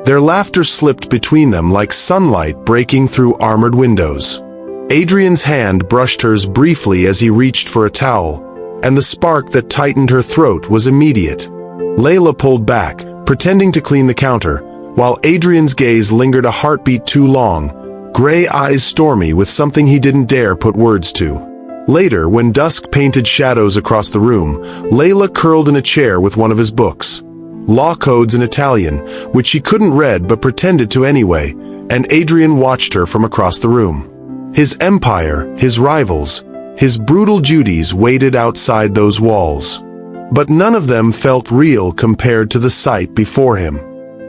Their laughter slipped between them like sunlight breaking through armored windows. Adrian's hand brushed hers briefly as he reached for a towel, and the spark that tightened her throat was immediate. Layla pulled back, pretending to clean the counter, while Adrian's gaze lingered a heartbeat too long, gray eyes stormy with something he didn't dare put words to. Later, when dusk painted shadows across the room, Layla curled in a chair with one of his books. Law codes in Italian, which she couldn't read but pretended to anyway, and Adrian watched her from across the room. His empire, his rivals, his brutal duties waited outside those walls. But none of them felt real compared to the sight before him.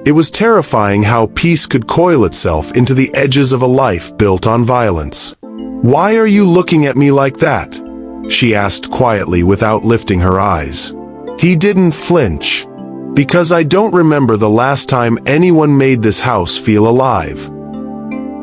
It was terrifying how peace could coil itself into the edges of a life built on violence. "Why are you looking at me like that?" she asked quietly without lifting her eyes. He didn't flinch. "Because I don't remember the last time anyone made this house feel alive."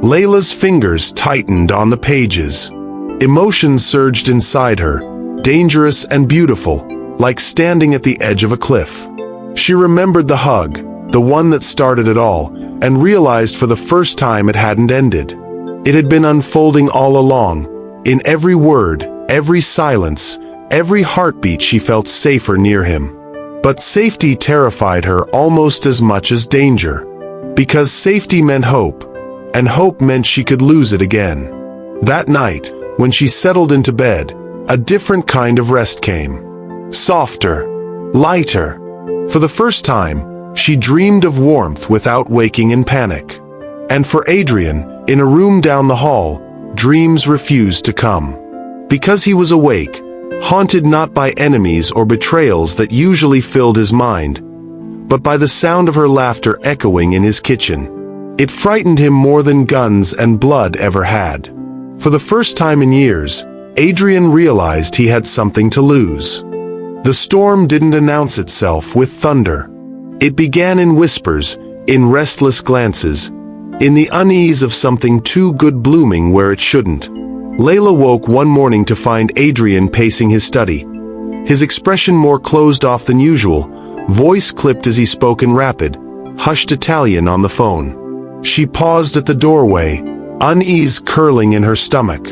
Layla's fingers tightened on the pages. Emotions surged inside her, dangerous and beautiful, like standing at the edge of a cliff. She remembered the hug, the one that started it all, and realized for the first time it hadn't ended. It had been unfolding all along. In every word, every silence, every heartbeat she felt safer near him. But safety terrified her almost as much as danger. Because safety meant hope, and hope meant she could lose it again. That night, when she settled into bed, a different kind of rest came. Softer, lighter. For the first time, she dreamed of warmth without waking in panic. And for Adrian, in a room down the hall, dreams refused to come. Because he was awake, haunted not by enemies or betrayals that usually filled his mind, but by the sound of her laughter echoing in his kitchen. It frightened him more than guns and blood ever had. For the first time in years, Adrian realized he had something to lose. The storm didn't announce itself with thunder. It began in whispers, in restless glances, in the unease of something too good blooming where it shouldn't. Layla woke one morning to find Adrian pacing his study. His expression more closed off than usual, voice clipped as he spoke in rapid, hushed Italian on the phone. She paused at the doorway, unease curling in her stomach.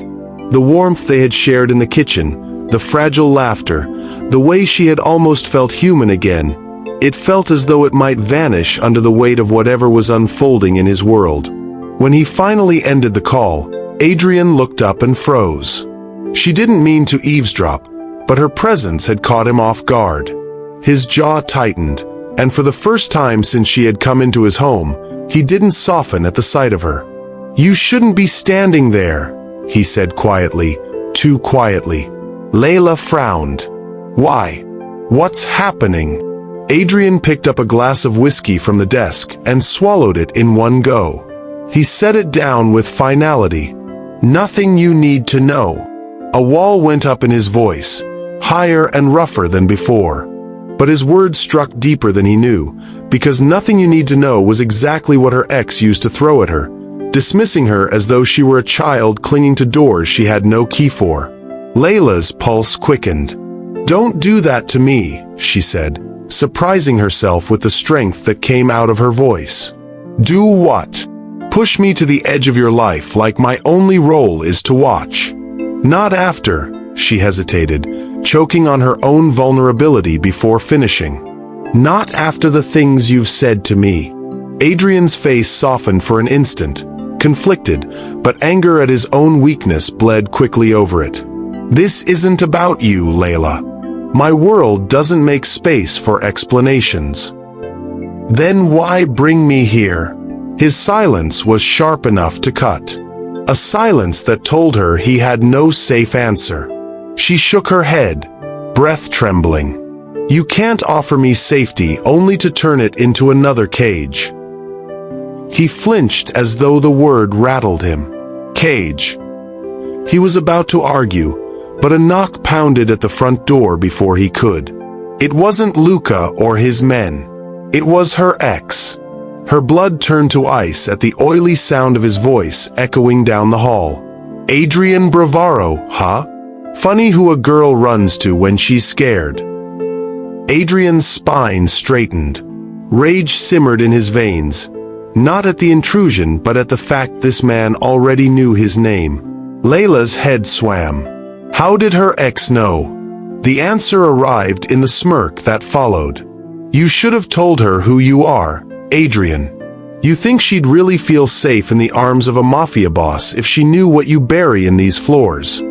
The warmth they had shared in the kitchen, the fragile laughter, the way she had almost felt human again, it felt as though it might vanish under the weight of whatever was unfolding in his world. When he finally ended the call, Adrian looked up and froze. She didn't mean to eavesdrop, but her presence had caught him off guard. His jaw tightened, and for the first time since she had come into his home, he didn't soften at the sight of her. "You shouldn't be standing there," he said quietly, too quietly. Layla frowned. "Why? What's happening?" Adrian picked up a glass of whiskey from the desk and swallowed it in one go. He set it down with finality. "Nothing you need to know." A wall went up in his voice, higher and rougher than before. But his words struck deeper than he knew, because nothing you need to know was exactly what her ex used to throw at her, dismissing her as though she were a child clinging to doors she had no key for. Layla's pulse quickened. "Don't do that to me," she said, surprising herself with the strength that came out of her voice. "Do what? Push me to the edge of your life like my only role is to watch?" "Not after," she hesitated, choking on her own vulnerability before finishing. "Not after the things you've said to me." Adrian's face softened for an instant, conflicted, but anger at his own weakness bled quickly over it. "This isn't about you, Layla. My world doesn't make space for explanations." "Then why bring me here?" His silence was sharp enough to cut. A silence that told her he had no safe answer. She shook her head, breath trembling. "You can't offer me safety only to turn it into another cage." He flinched as though the word rattled him. Cage. He was about to argue, but a knock pounded at the front door before he could. It wasn't Luca or his men. It was her ex. Her blood turned to ice at the oily sound of his voice echoing down the hall. "Adrian Bravaro, huh? Funny who a girl runs to when she's scared." Adrian's spine straightened. Rage simmered in his veins, not at the intrusion but at the fact this man already knew his name. Layla's head swam. How did her ex know? The answer arrived in the smirk that followed. "You should have told her who you are, Adrian. You think she'd really feel safe in the arms of a mafia boss if she knew what you bury in these floors?"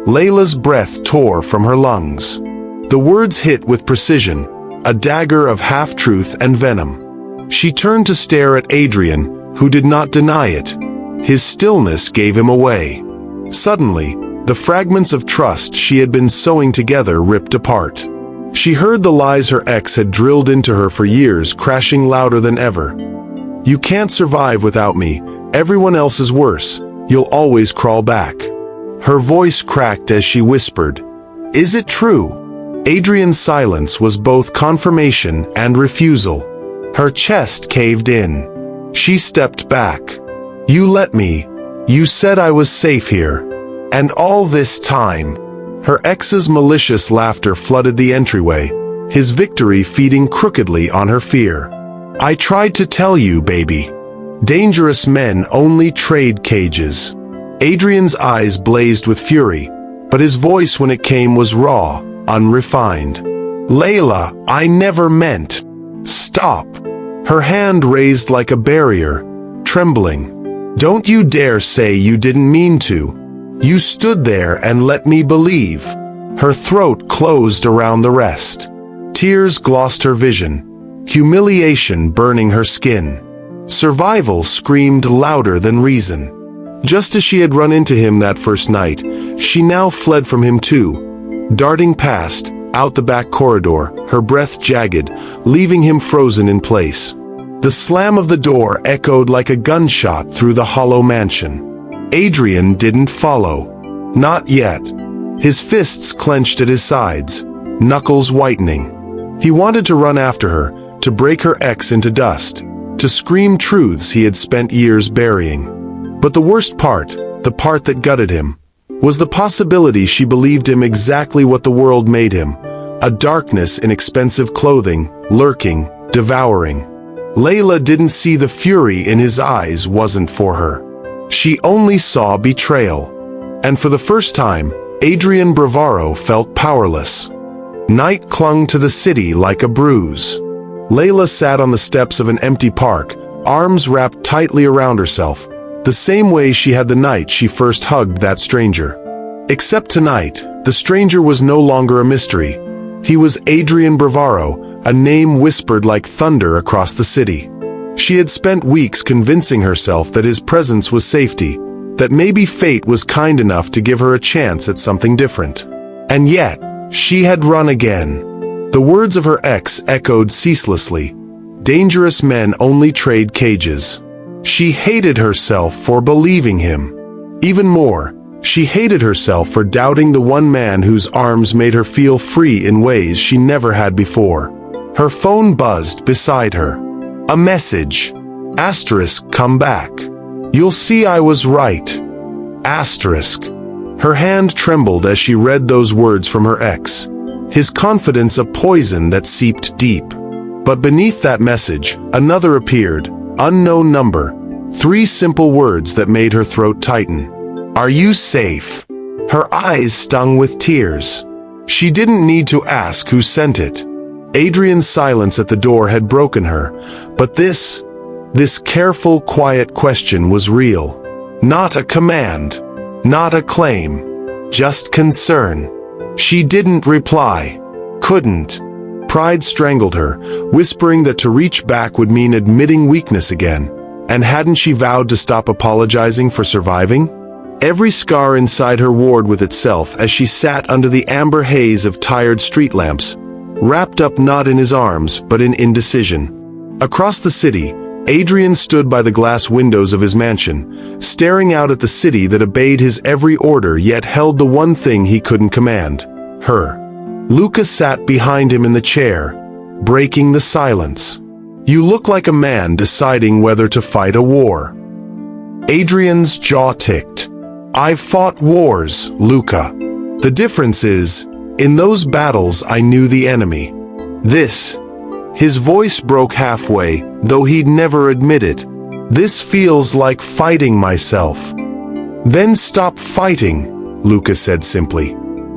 Layla's breath tore from her lungs. The words hit with precision, a dagger of half-truth and venom. She turned to stare at Adrian, who did not deny it. His stillness gave him away. Suddenly, the fragments of trust she had been sewing together ripped apart. She heard the lies her ex had drilled into her for years crashing louder than ever. "You can't survive without me. Everyone else is worse. You'll always crawl back." Her voice cracked as she whispered, "Is it true?" Adrian's silence was both confirmation and refusal. Her chest caved in. She stepped back. "You let me. You said I was safe here. And all this time." Her ex's malicious laughter flooded the entryway, his victory feeding crookedly on her fear. "I tried to tell you, baby. Dangerous men only trade cages." Adrian's eyes blazed with fury, but his voice when it came was raw, unrefined. "Layla, I never meant." "Stop." Her hand raised like a barrier, trembling. "Don't you dare say you didn't mean to. You stood there and let me believe." Her throat closed around the rest. Tears glossed her vision, humiliation burning her skin. Survival screamed louder than reason. Just as she had run into him that first night, she now fled from him too, darting past, out the back corridor, her breath jagged, leaving him frozen in place. The slam of the door echoed like a gunshot through the hollow mansion. Adrian didn't follow. Not yet. His fists clenched at his sides, knuckles whitening. He wanted to run after her, to break her ex into dust, to scream truths he had spent years burying. But the worst part, the part that gutted him, was the possibility she believed him exactly what the world made him, a darkness in expensive clothing, lurking, devouring. Layla didn't see the fury in his eyes wasn't for her. She only saw betrayal. And for the first time, Adrian Bravaro felt powerless. Night clung to the city like a bruise. Layla sat on the steps of an empty park, arms wrapped tightly around herself, the same way she had the night she first hugged that stranger. Except tonight, the stranger was no longer a mystery. He was Adrian Bravaro, a name whispered like thunder across the city. She had spent weeks convincing herself that his presence was safety, that maybe fate was kind enough to give her a chance at something different. And yet, she had run again. The words of her ex echoed ceaselessly. Dangerous men only trade cages. She hated herself for believing him. Even more, she hated herself for doubting the one man whose arms made her feel free in ways she never had before. Her phone buzzed beside her. A message. Asterisk, come back. You'll see I was right. Asterisk. Her hand trembled as she read those words from her ex. His confidence a poison that seeped deep. But beneath that message, another appeared. Unknown number. 3 simple words that made her throat tighten. Are you safe? Her eyes stung with tears. She didn't need to ask who sent it. Adrian's silence at the door had broken her, but this careful, quiet question was real. Not a command, not a claim, just concern. She didn't reply. Couldn't. Pride strangled her, whispering that to reach back would mean admitting weakness again. And hadn't she vowed to stop apologizing for surviving? Every scar inside her warred with itself as she sat under the amber haze of tired street lamps, wrapped up not in his arms, but in indecision. Across the city, Adrian stood by the glass windows of his mansion, staring out at the city that obeyed his every order yet held the one thing he couldn't command, her. Luca sat behind him in the chair, breaking the silence. You look like a man deciding whether to fight a war. Adrian's jaw ticked. I've fought wars, Luca. The difference is, in those battles I knew the enemy. His voice broke halfway, though he'd never admit it. This feels like fighting myself. Then stop fighting, Luca said simply.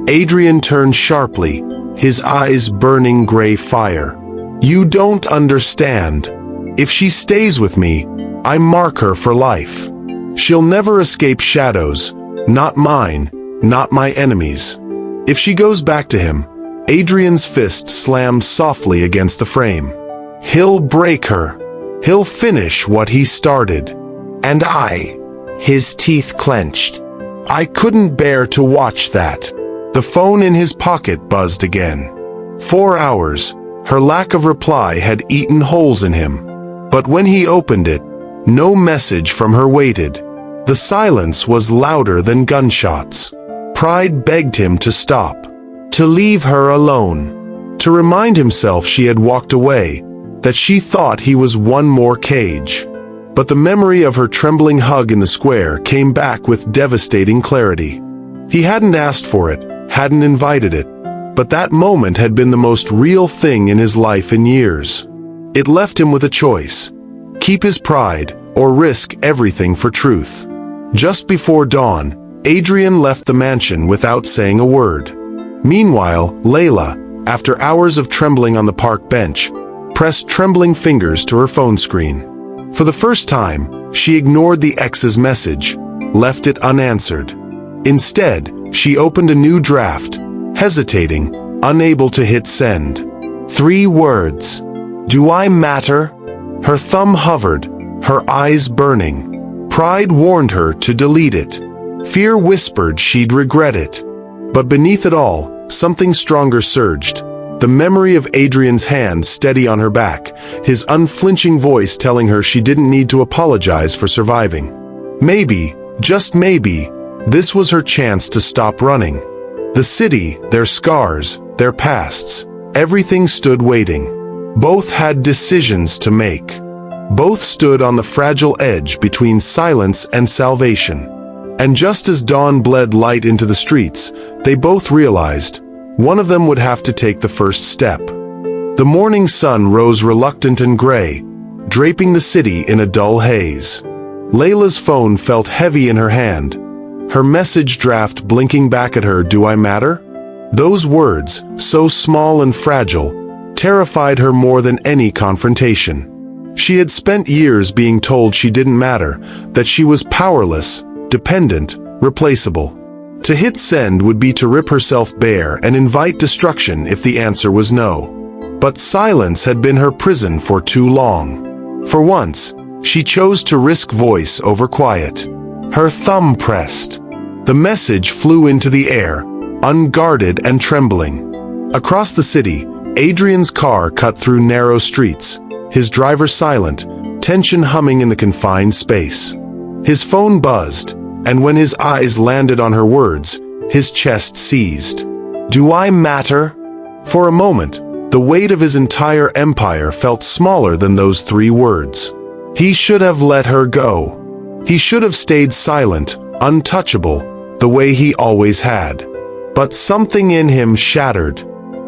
Adrian turned sharply, his eyes burning gray fire. You don't understand. If she stays with me, I mark her for life. She'll never escape shadows, not mine, not my enemies. If she goes back to him, Adrian's fist slammed softly against the frame. He'll break her. He'll finish what he started. And his teeth clenched. I couldn't bear to watch that. The phone in his pocket buzzed again. 4 hours. Her lack of reply had eaten holes in him. But when he opened it, no message from her waited. The silence was louder than gunshots. Pride begged him to stop, to leave her alone, to remind himself she had walked away, that she thought he was one more cage. But the memory of her trembling hug in the square came back with devastating clarity. He hadn't asked for it, hadn't invited it, but that moment had been the most real thing in his life in years. It left him with a choice: keep his pride or risk everything for truth. Just before dawn, Adrian left the mansion without saying a word. Meanwhile, Layla, after hours of trembling on the park bench, pressed trembling fingers to her phone screen. For the first time, she ignored the ex's message, left it unanswered. Instead, she opened a new draft, hesitating, unable to hit send. 3 words. Do I matter? Her thumb hovered, her eyes burning. Pride warned her to delete it. Fear whispered she'd regret it. But beneath it all, something stronger surged. The memory of Adrian's hand steady on her back, his unflinching voice telling her she didn't need to apologize for surviving. Maybe, just maybe, this was her chance to stop running. The city, their scars, their pasts, everything stood waiting. Both had decisions to make. Both stood on the fragile edge between silence and salvation. And just as dawn bled light into the streets, they both realized one of them would have to take the first step. The morning sun rose reluctant and gray, draping the city in a dull haze. Layla's phone felt heavy in her hand, her message draft blinking back at her, "Do I matter?" Those words, so small and fragile, terrified her more than any confrontation. She had spent years being told she didn't matter, that she was powerless, dependent, replaceable. To hit send would be to rip herself bare and invite destruction if the answer was no. But silence had been her prison for too long. For once, she chose to risk voice over quiet. Her thumb pressed. The message flew into the air, unguarded and trembling. Across the city, Adrian's car cut through narrow streets, his driver silent, tension humming in the confined space. His phone buzzed, and when his eyes landed on her words, his chest seized. "Do I matter?" For a moment, the weight of his entire empire felt smaller than those 3 words. He should have let her go. He should have stayed silent, untouchable, the way he always had. But something in him shattered.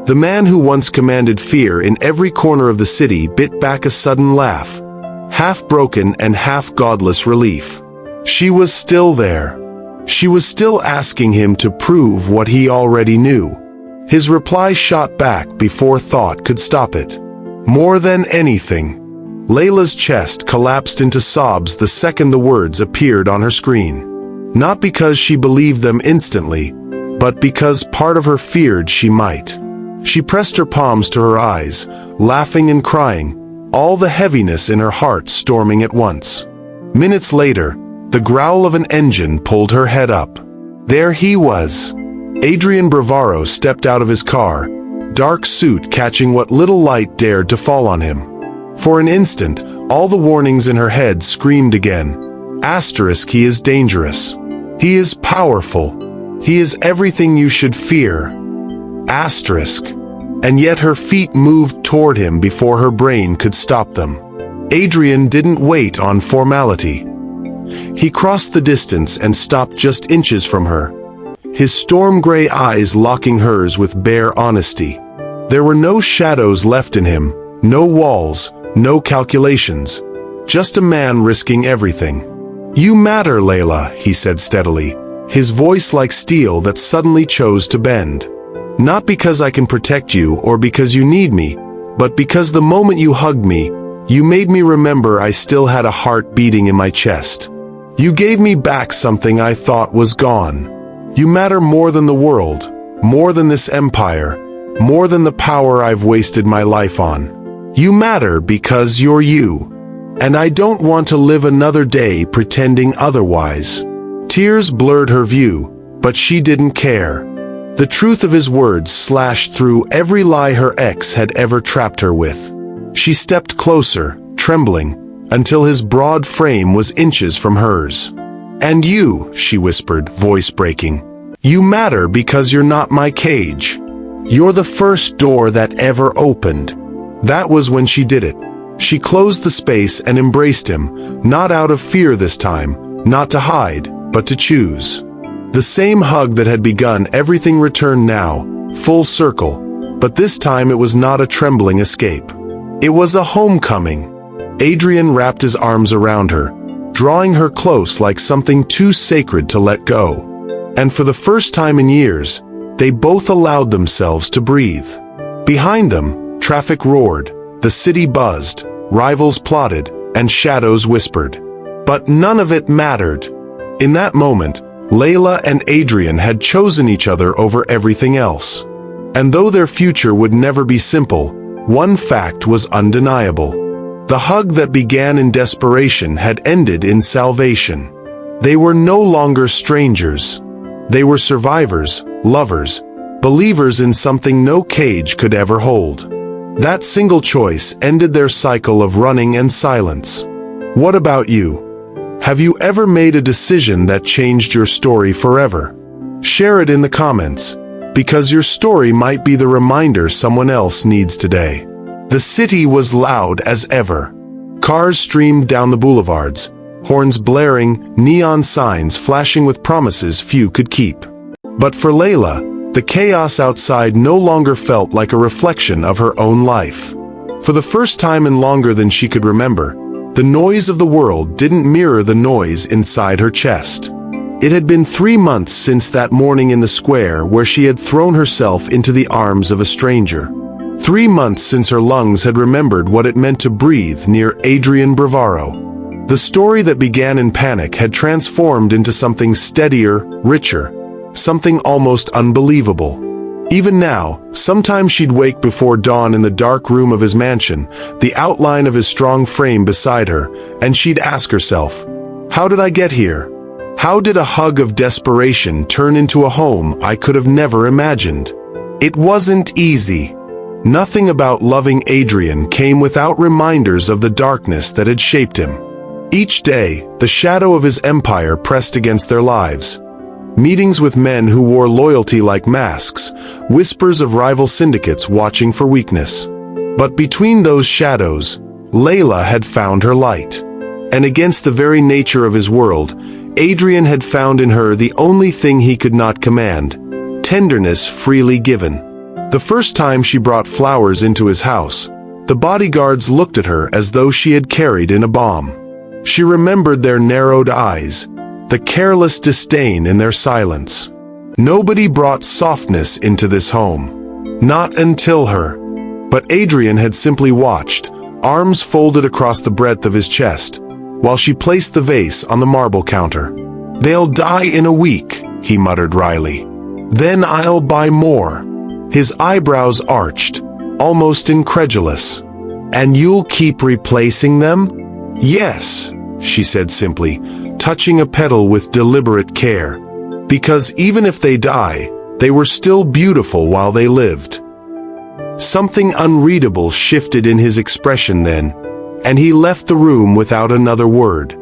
The man who once commanded fear in every corner of the city bit back a sudden laugh, half broken and half godless relief. She was still there. She was still asking him to prove what he already knew. His reply shot back before thought could stop it. "More than anything." Layla's chest collapsed into sobs the second the words appeared on her screen. Not because she believed them instantly, but because part of her feared she might. She pressed her palms to her eyes, laughing and crying, all the heaviness in her heart storming at once. Minutes later, the growl of an engine pulled her head up. There he was. Adrian Bravaro stepped out of his car, dark suit catching what little light dared to fall on him. For an instant, all the warnings in her head screamed again. Asterisk, he is dangerous. He is powerful. He is everything you should fear. Asterisk. And yet her feet moved toward him before her brain could stop them. Adrian didn't wait on formality. He crossed the distance and stopped just inches from her, his storm-gray eyes locking hers with bare honesty. There were no shadows left in him, no walls, no calculations, just a man risking everything. "You matter, Layla," he said steadily, his voice like steel that suddenly chose to bend. "Not because I can protect you or because you need me, but because the moment you hugged me, you made me remember I still had a heart beating in my chest. You gave me back something I thought was gone. You matter more than the world, more than this empire, more than the power I've wasted my life on. You matter because you're you. And I don't want to live another day pretending otherwise." Tears blurred her view, but she didn't care. The truth of his words slashed through every lie her ex had ever trapped her with. She stepped closer, trembling, until his broad frame was inches from hers. "And you," she whispered, voice breaking, "you matter because you're not my cage. You're the first door that ever opened." That was when she did it. She closed the space and embraced him, not out of fear this time, not to hide, but to choose. The same hug that had begun everything returned now, full circle, but this time it was not a trembling escape. It was a homecoming. Adrian wrapped his arms around her, drawing her close like something too sacred to let go. And for the first time in years, they both allowed themselves to breathe. Behind them, traffic roared, the city buzzed, rivals plotted, and shadows whispered. But none of it mattered. In that moment, Layla and Adrian had chosen each other over everything else. And though their future would never be simple, one fact was undeniable. The hug that began in desperation had ended in salvation. They were no longer strangers. They were survivors, lovers, believers in something no cage could ever hold. That single choice ended their cycle of running and silence. What about you? Have you ever made a decision that changed your story forever? Share it in the comments, because your story might be the reminder someone else needs today. The city was loud as ever. Cars streamed down the boulevards, horns blaring, neon signs flashing with promises few could keep. But for Layla, the chaos outside no longer felt like a reflection of her own life. For the first time in longer than she could remember, The noise of the world didn't mirror the noise inside her chest. It had been 3 months since that morning in the square where she had thrown herself into the arms of a stranger. 3 months since her lungs had remembered what it meant to breathe near Adrian Bravaro. The story that began in panic had transformed into something steadier, richer, something almost unbelievable. Even now, sometimes she'd wake before dawn in the dark room of his mansion, the outline of his strong frame beside her, and she'd ask herself, "How did I get here? How did a hug of desperation turn into a home I could have never imagined?" It wasn't easy. Nothing about loving Adrian came without reminders of the darkness that had shaped him. Each day, the shadow of his empire pressed against their lives. Meetings with men who wore loyalty like masks, whispers of rival syndicates watching for weakness. But between those shadows, Layla had found her light. And against the very nature of his world, Adrian had found in her the only thing he could not command: tenderness freely given. The first time she brought flowers into his house, the bodyguards looked at her as though she had carried in a bomb. She remembered their narrowed eyes, the careless disdain in their silence. Nobody brought softness into this home. Not until her. But Adrian had simply watched, arms folded across the breadth of his chest, while she placed the vase on the marble counter. "They'll die in a week," he muttered wryly. "Then I'll buy more." His eyebrows arched, almost incredulous. "And you'll keep replacing them?" "Yes," she said simply, touching a petal with deliberate care. "Because even if they die, they were still beautiful while they lived." Something unreadable shifted in his expression then, and he left the room without another word.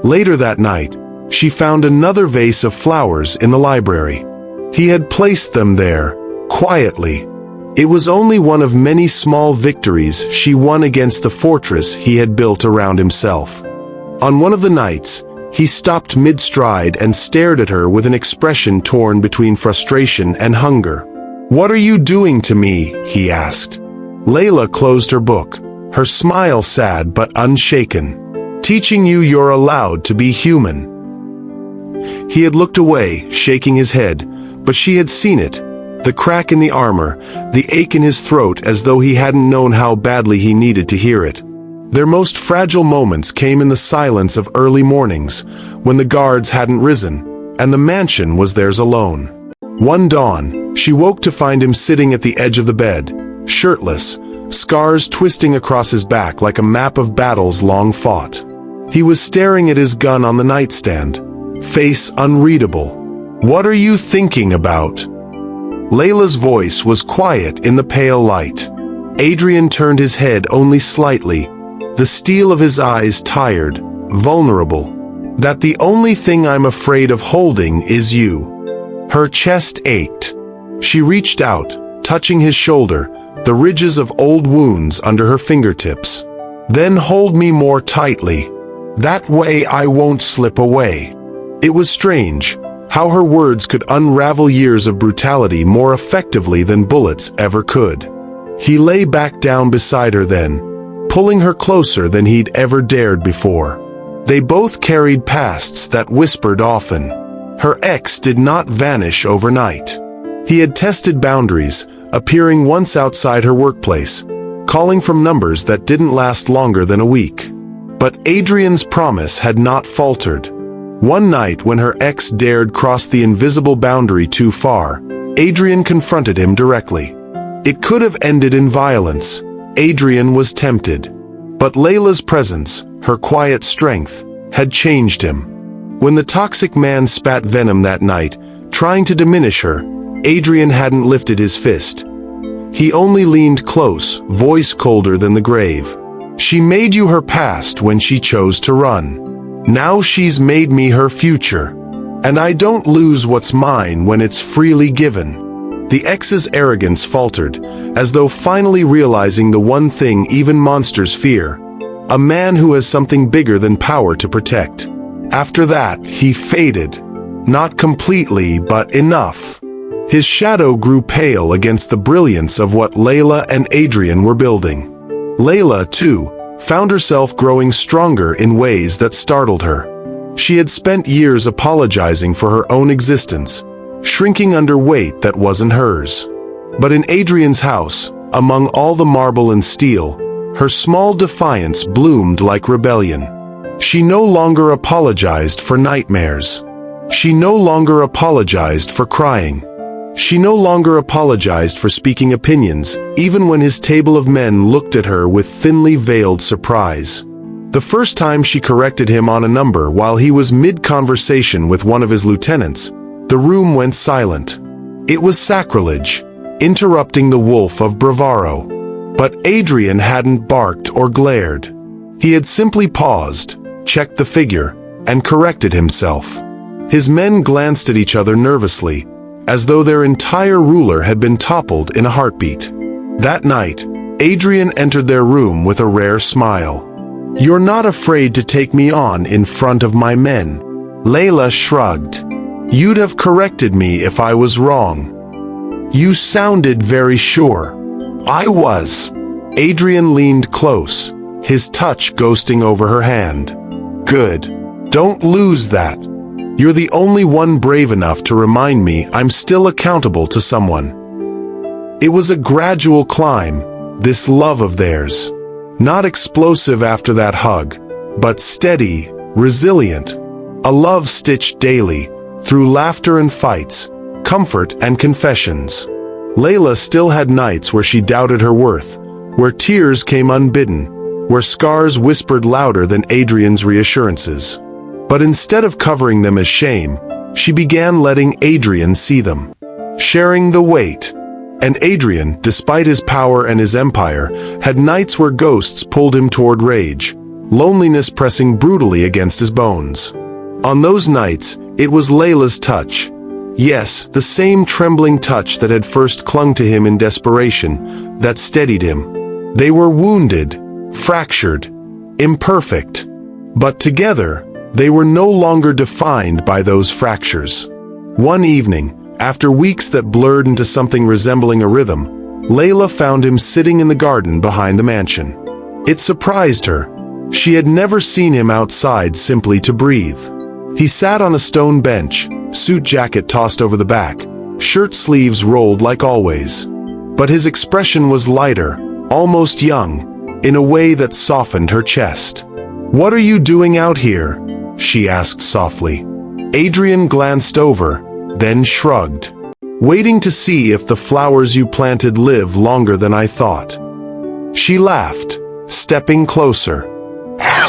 Later that night, she found another vase of flowers in the library. He had placed them there, quietly. It was only one of many small victories she won against the fortress he had built around himself. On one of the nights, he stopped mid-stride and stared at her with an expression torn between frustration and hunger. "What are you doing to me?" he asked. Layla closed her book, her smile sad but unshaken. "Teaching you you're allowed to be human." He had looked away, shaking his head, but she had seen it. The crack in the armor, the ache in his throat as though he hadn't known how badly he needed to hear it. Their most fragile moments came in the silence of early mornings, when the guards hadn't risen, and the mansion was theirs alone. One dawn, she woke to find him sitting at the edge of the bed, shirtless, scars twisting across his back like a map of battles long fought. He was staring at his gun on the nightstand, face unreadable. "What are you thinking about?" Layla's voice was quiet in the pale light. Adrian turned his head only slightly, the steel of his eyes tired, vulnerable. "That the only thing I'm afraid of holding is you." Her chest ached. She reached out, touching his shoulder, the ridges of old wounds under her fingertips. "Then hold me more tightly. That way I won't slip away." It was strange how her words could unravel years of brutality more effectively than bullets ever could. He lay back down beside her then, pulling her closer than he'd ever dared before. They both carried pasts that whispered often. Her ex did not vanish overnight. He had tested boundaries, appearing once outside her workplace, calling from numbers that didn't last longer than a week. But Adrian's promise had not faltered. One night when her ex dared cross the invisible boundary too far, Adrian confronted him directly. It could have ended in violence. Adrian was tempted. But Layla's presence, her quiet strength, had changed him. When the toxic man spat venom that night, trying to diminish her, Adrian hadn't lifted his fist. He only leaned close, voice colder than the grave. "She made you her past when she chose to run. Now she's made me her future. And I don't lose what's mine when it's freely given." The ex's arrogance faltered, as though finally realizing the one thing even monsters fear: a man who has something bigger than power to protect. After that, he faded. Not completely, but enough. His shadow grew pale against the brilliance of what Layla and Adrian were building. Layla, too, found herself growing stronger in ways that startled her. She had spent years apologizing for her own existence, shrinking under weight that wasn't hers. But in Adrian's house, among all the marble and steel, her small defiance bloomed like rebellion. She no longer apologized for nightmares. She no longer apologized for crying. She no longer apologized for speaking opinions, even when his table of men looked at her with thinly veiled surprise. The first time she corrected him on a number while he was mid-conversation with one of his lieutenants, the room went silent. It was sacrilege, interrupting the wolf of bravado. But Adrian hadn't barked or glared. He had simply paused, checked the figure, and corrected himself. His men glanced at each other nervously, as though their entire ruler had been toppled in a heartbeat. That night, Adrian entered their room with a rare smile. "You're not afraid to take me on in front of my men." Layla shrugged. "You'd have corrected me if I was wrong." "You sounded very sure." "I was." Adrian leaned close, his touch ghosting over her hand. "Good. Don't lose that. You're the only one brave enough to remind me I'm still accountable to someone." It was a gradual climb, this love of theirs. Not explosive after that hug, but steady, resilient. A love stitched daily, through laughter and fights, comfort and confessions. Layla still had nights where she doubted her worth, where tears came unbidden, where scars whispered louder than Adrian's reassurances. But instead of covering them as shame, she began letting Adrian see them, sharing the weight. And Adrian, despite his power and his empire, had nights where ghosts pulled him toward rage, loneliness pressing brutally against his bones. On those nights, it was Layla's touch. Yes, the same trembling touch that had first clung to him in desperation, that steadied him. They were wounded, fractured, imperfect. But together, they were no longer defined by those fractures. One evening, after weeks that blurred into something resembling a rhythm, Layla found him sitting in the garden behind the mansion. It surprised her. She had never seen him outside simply to breathe. He sat on a stone bench, suit jacket tossed over the back, shirt sleeves rolled like always. But his expression was lighter, almost young, in a way that softened her chest. "What are you doing out here?" she asked softly. Adrian glanced over, then shrugged. "Waiting to see if the flowers you planted live longer than I thought." She laughed, stepping closer.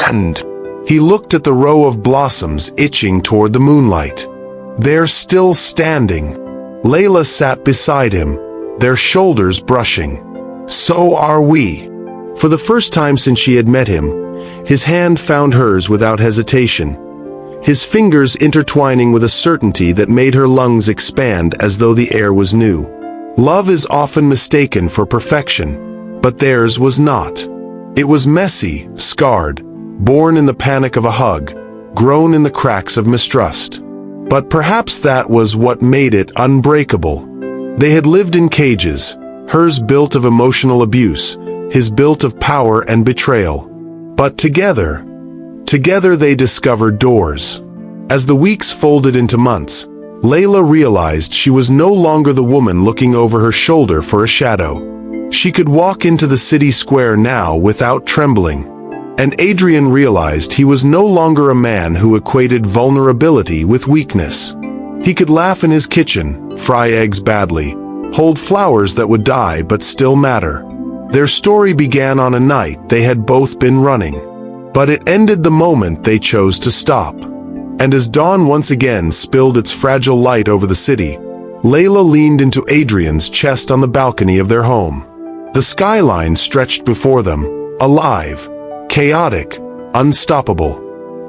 "And?" He looked at the row of blossoms itching toward the moonlight. "They're still standing." Layla sat beside him, their shoulders brushing. "So are we." For the first time since she had met him, his hand found hers without hesitation, his fingers intertwining with a certainty that made her lungs expand as though the air was new. Love is often mistaken for perfection, but theirs was not. It was messy, scarred, born in the panic of a hug, grown in the cracks of mistrust. But perhaps that was what made it unbreakable. They had lived in cages, hers built of emotional abuse, his built of power and betrayal. But together they discovered doors. As the weeks folded into months, Layla realized she was no longer the woman looking over her shoulder for a shadow. She could walk into the city square now without trembling. And Adrian realized he was no longer a man who equated vulnerability with weakness. He could laugh in his kitchen, fry eggs badly, hold flowers that would die but still matter. Their story began on a night they had both been running. But it ended the moment they chose to stop. And as dawn once again spilled its fragile light over the city, Layla leaned into Adrian's chest on the balcony of their home. The skyline stretched before them, alive, chaotic, unstoppable.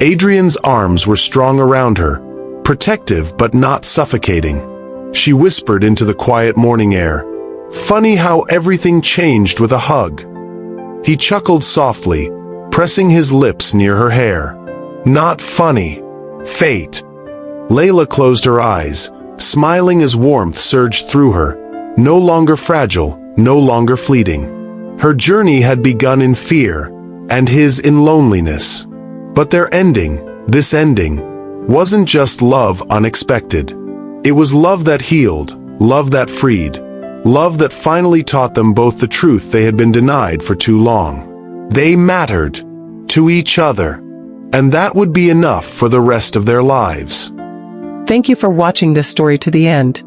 Adrian's arms were strong around her, protective but not suffocating. She whispered into the quiet morning air, "Funny how everything changed with a hug." He chuckled softly, pressing his lips near her hair. "Not funny. Fate." Layla closed her eyes, smiling as warmth surged through her, no longer fragile, no longer fleeting. Her journey had begun in fear, and his in loneliness. But their ending, this ending, wasn't just love unexpected. It was love that healed, love that freed, love that finally taught them both the truth they had been denied for too long. They mattered to each other, and that would be enough for the rest of their lives. Thank you for watching this story to the end.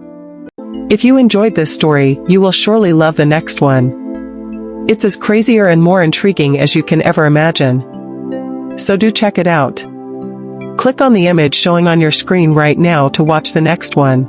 If you enjoyed this story, you will surely love the next one. It's as crazier and more intriguing as you can ever imagine. So do check it out. Click on the image showing on your screen right now to watch the next one.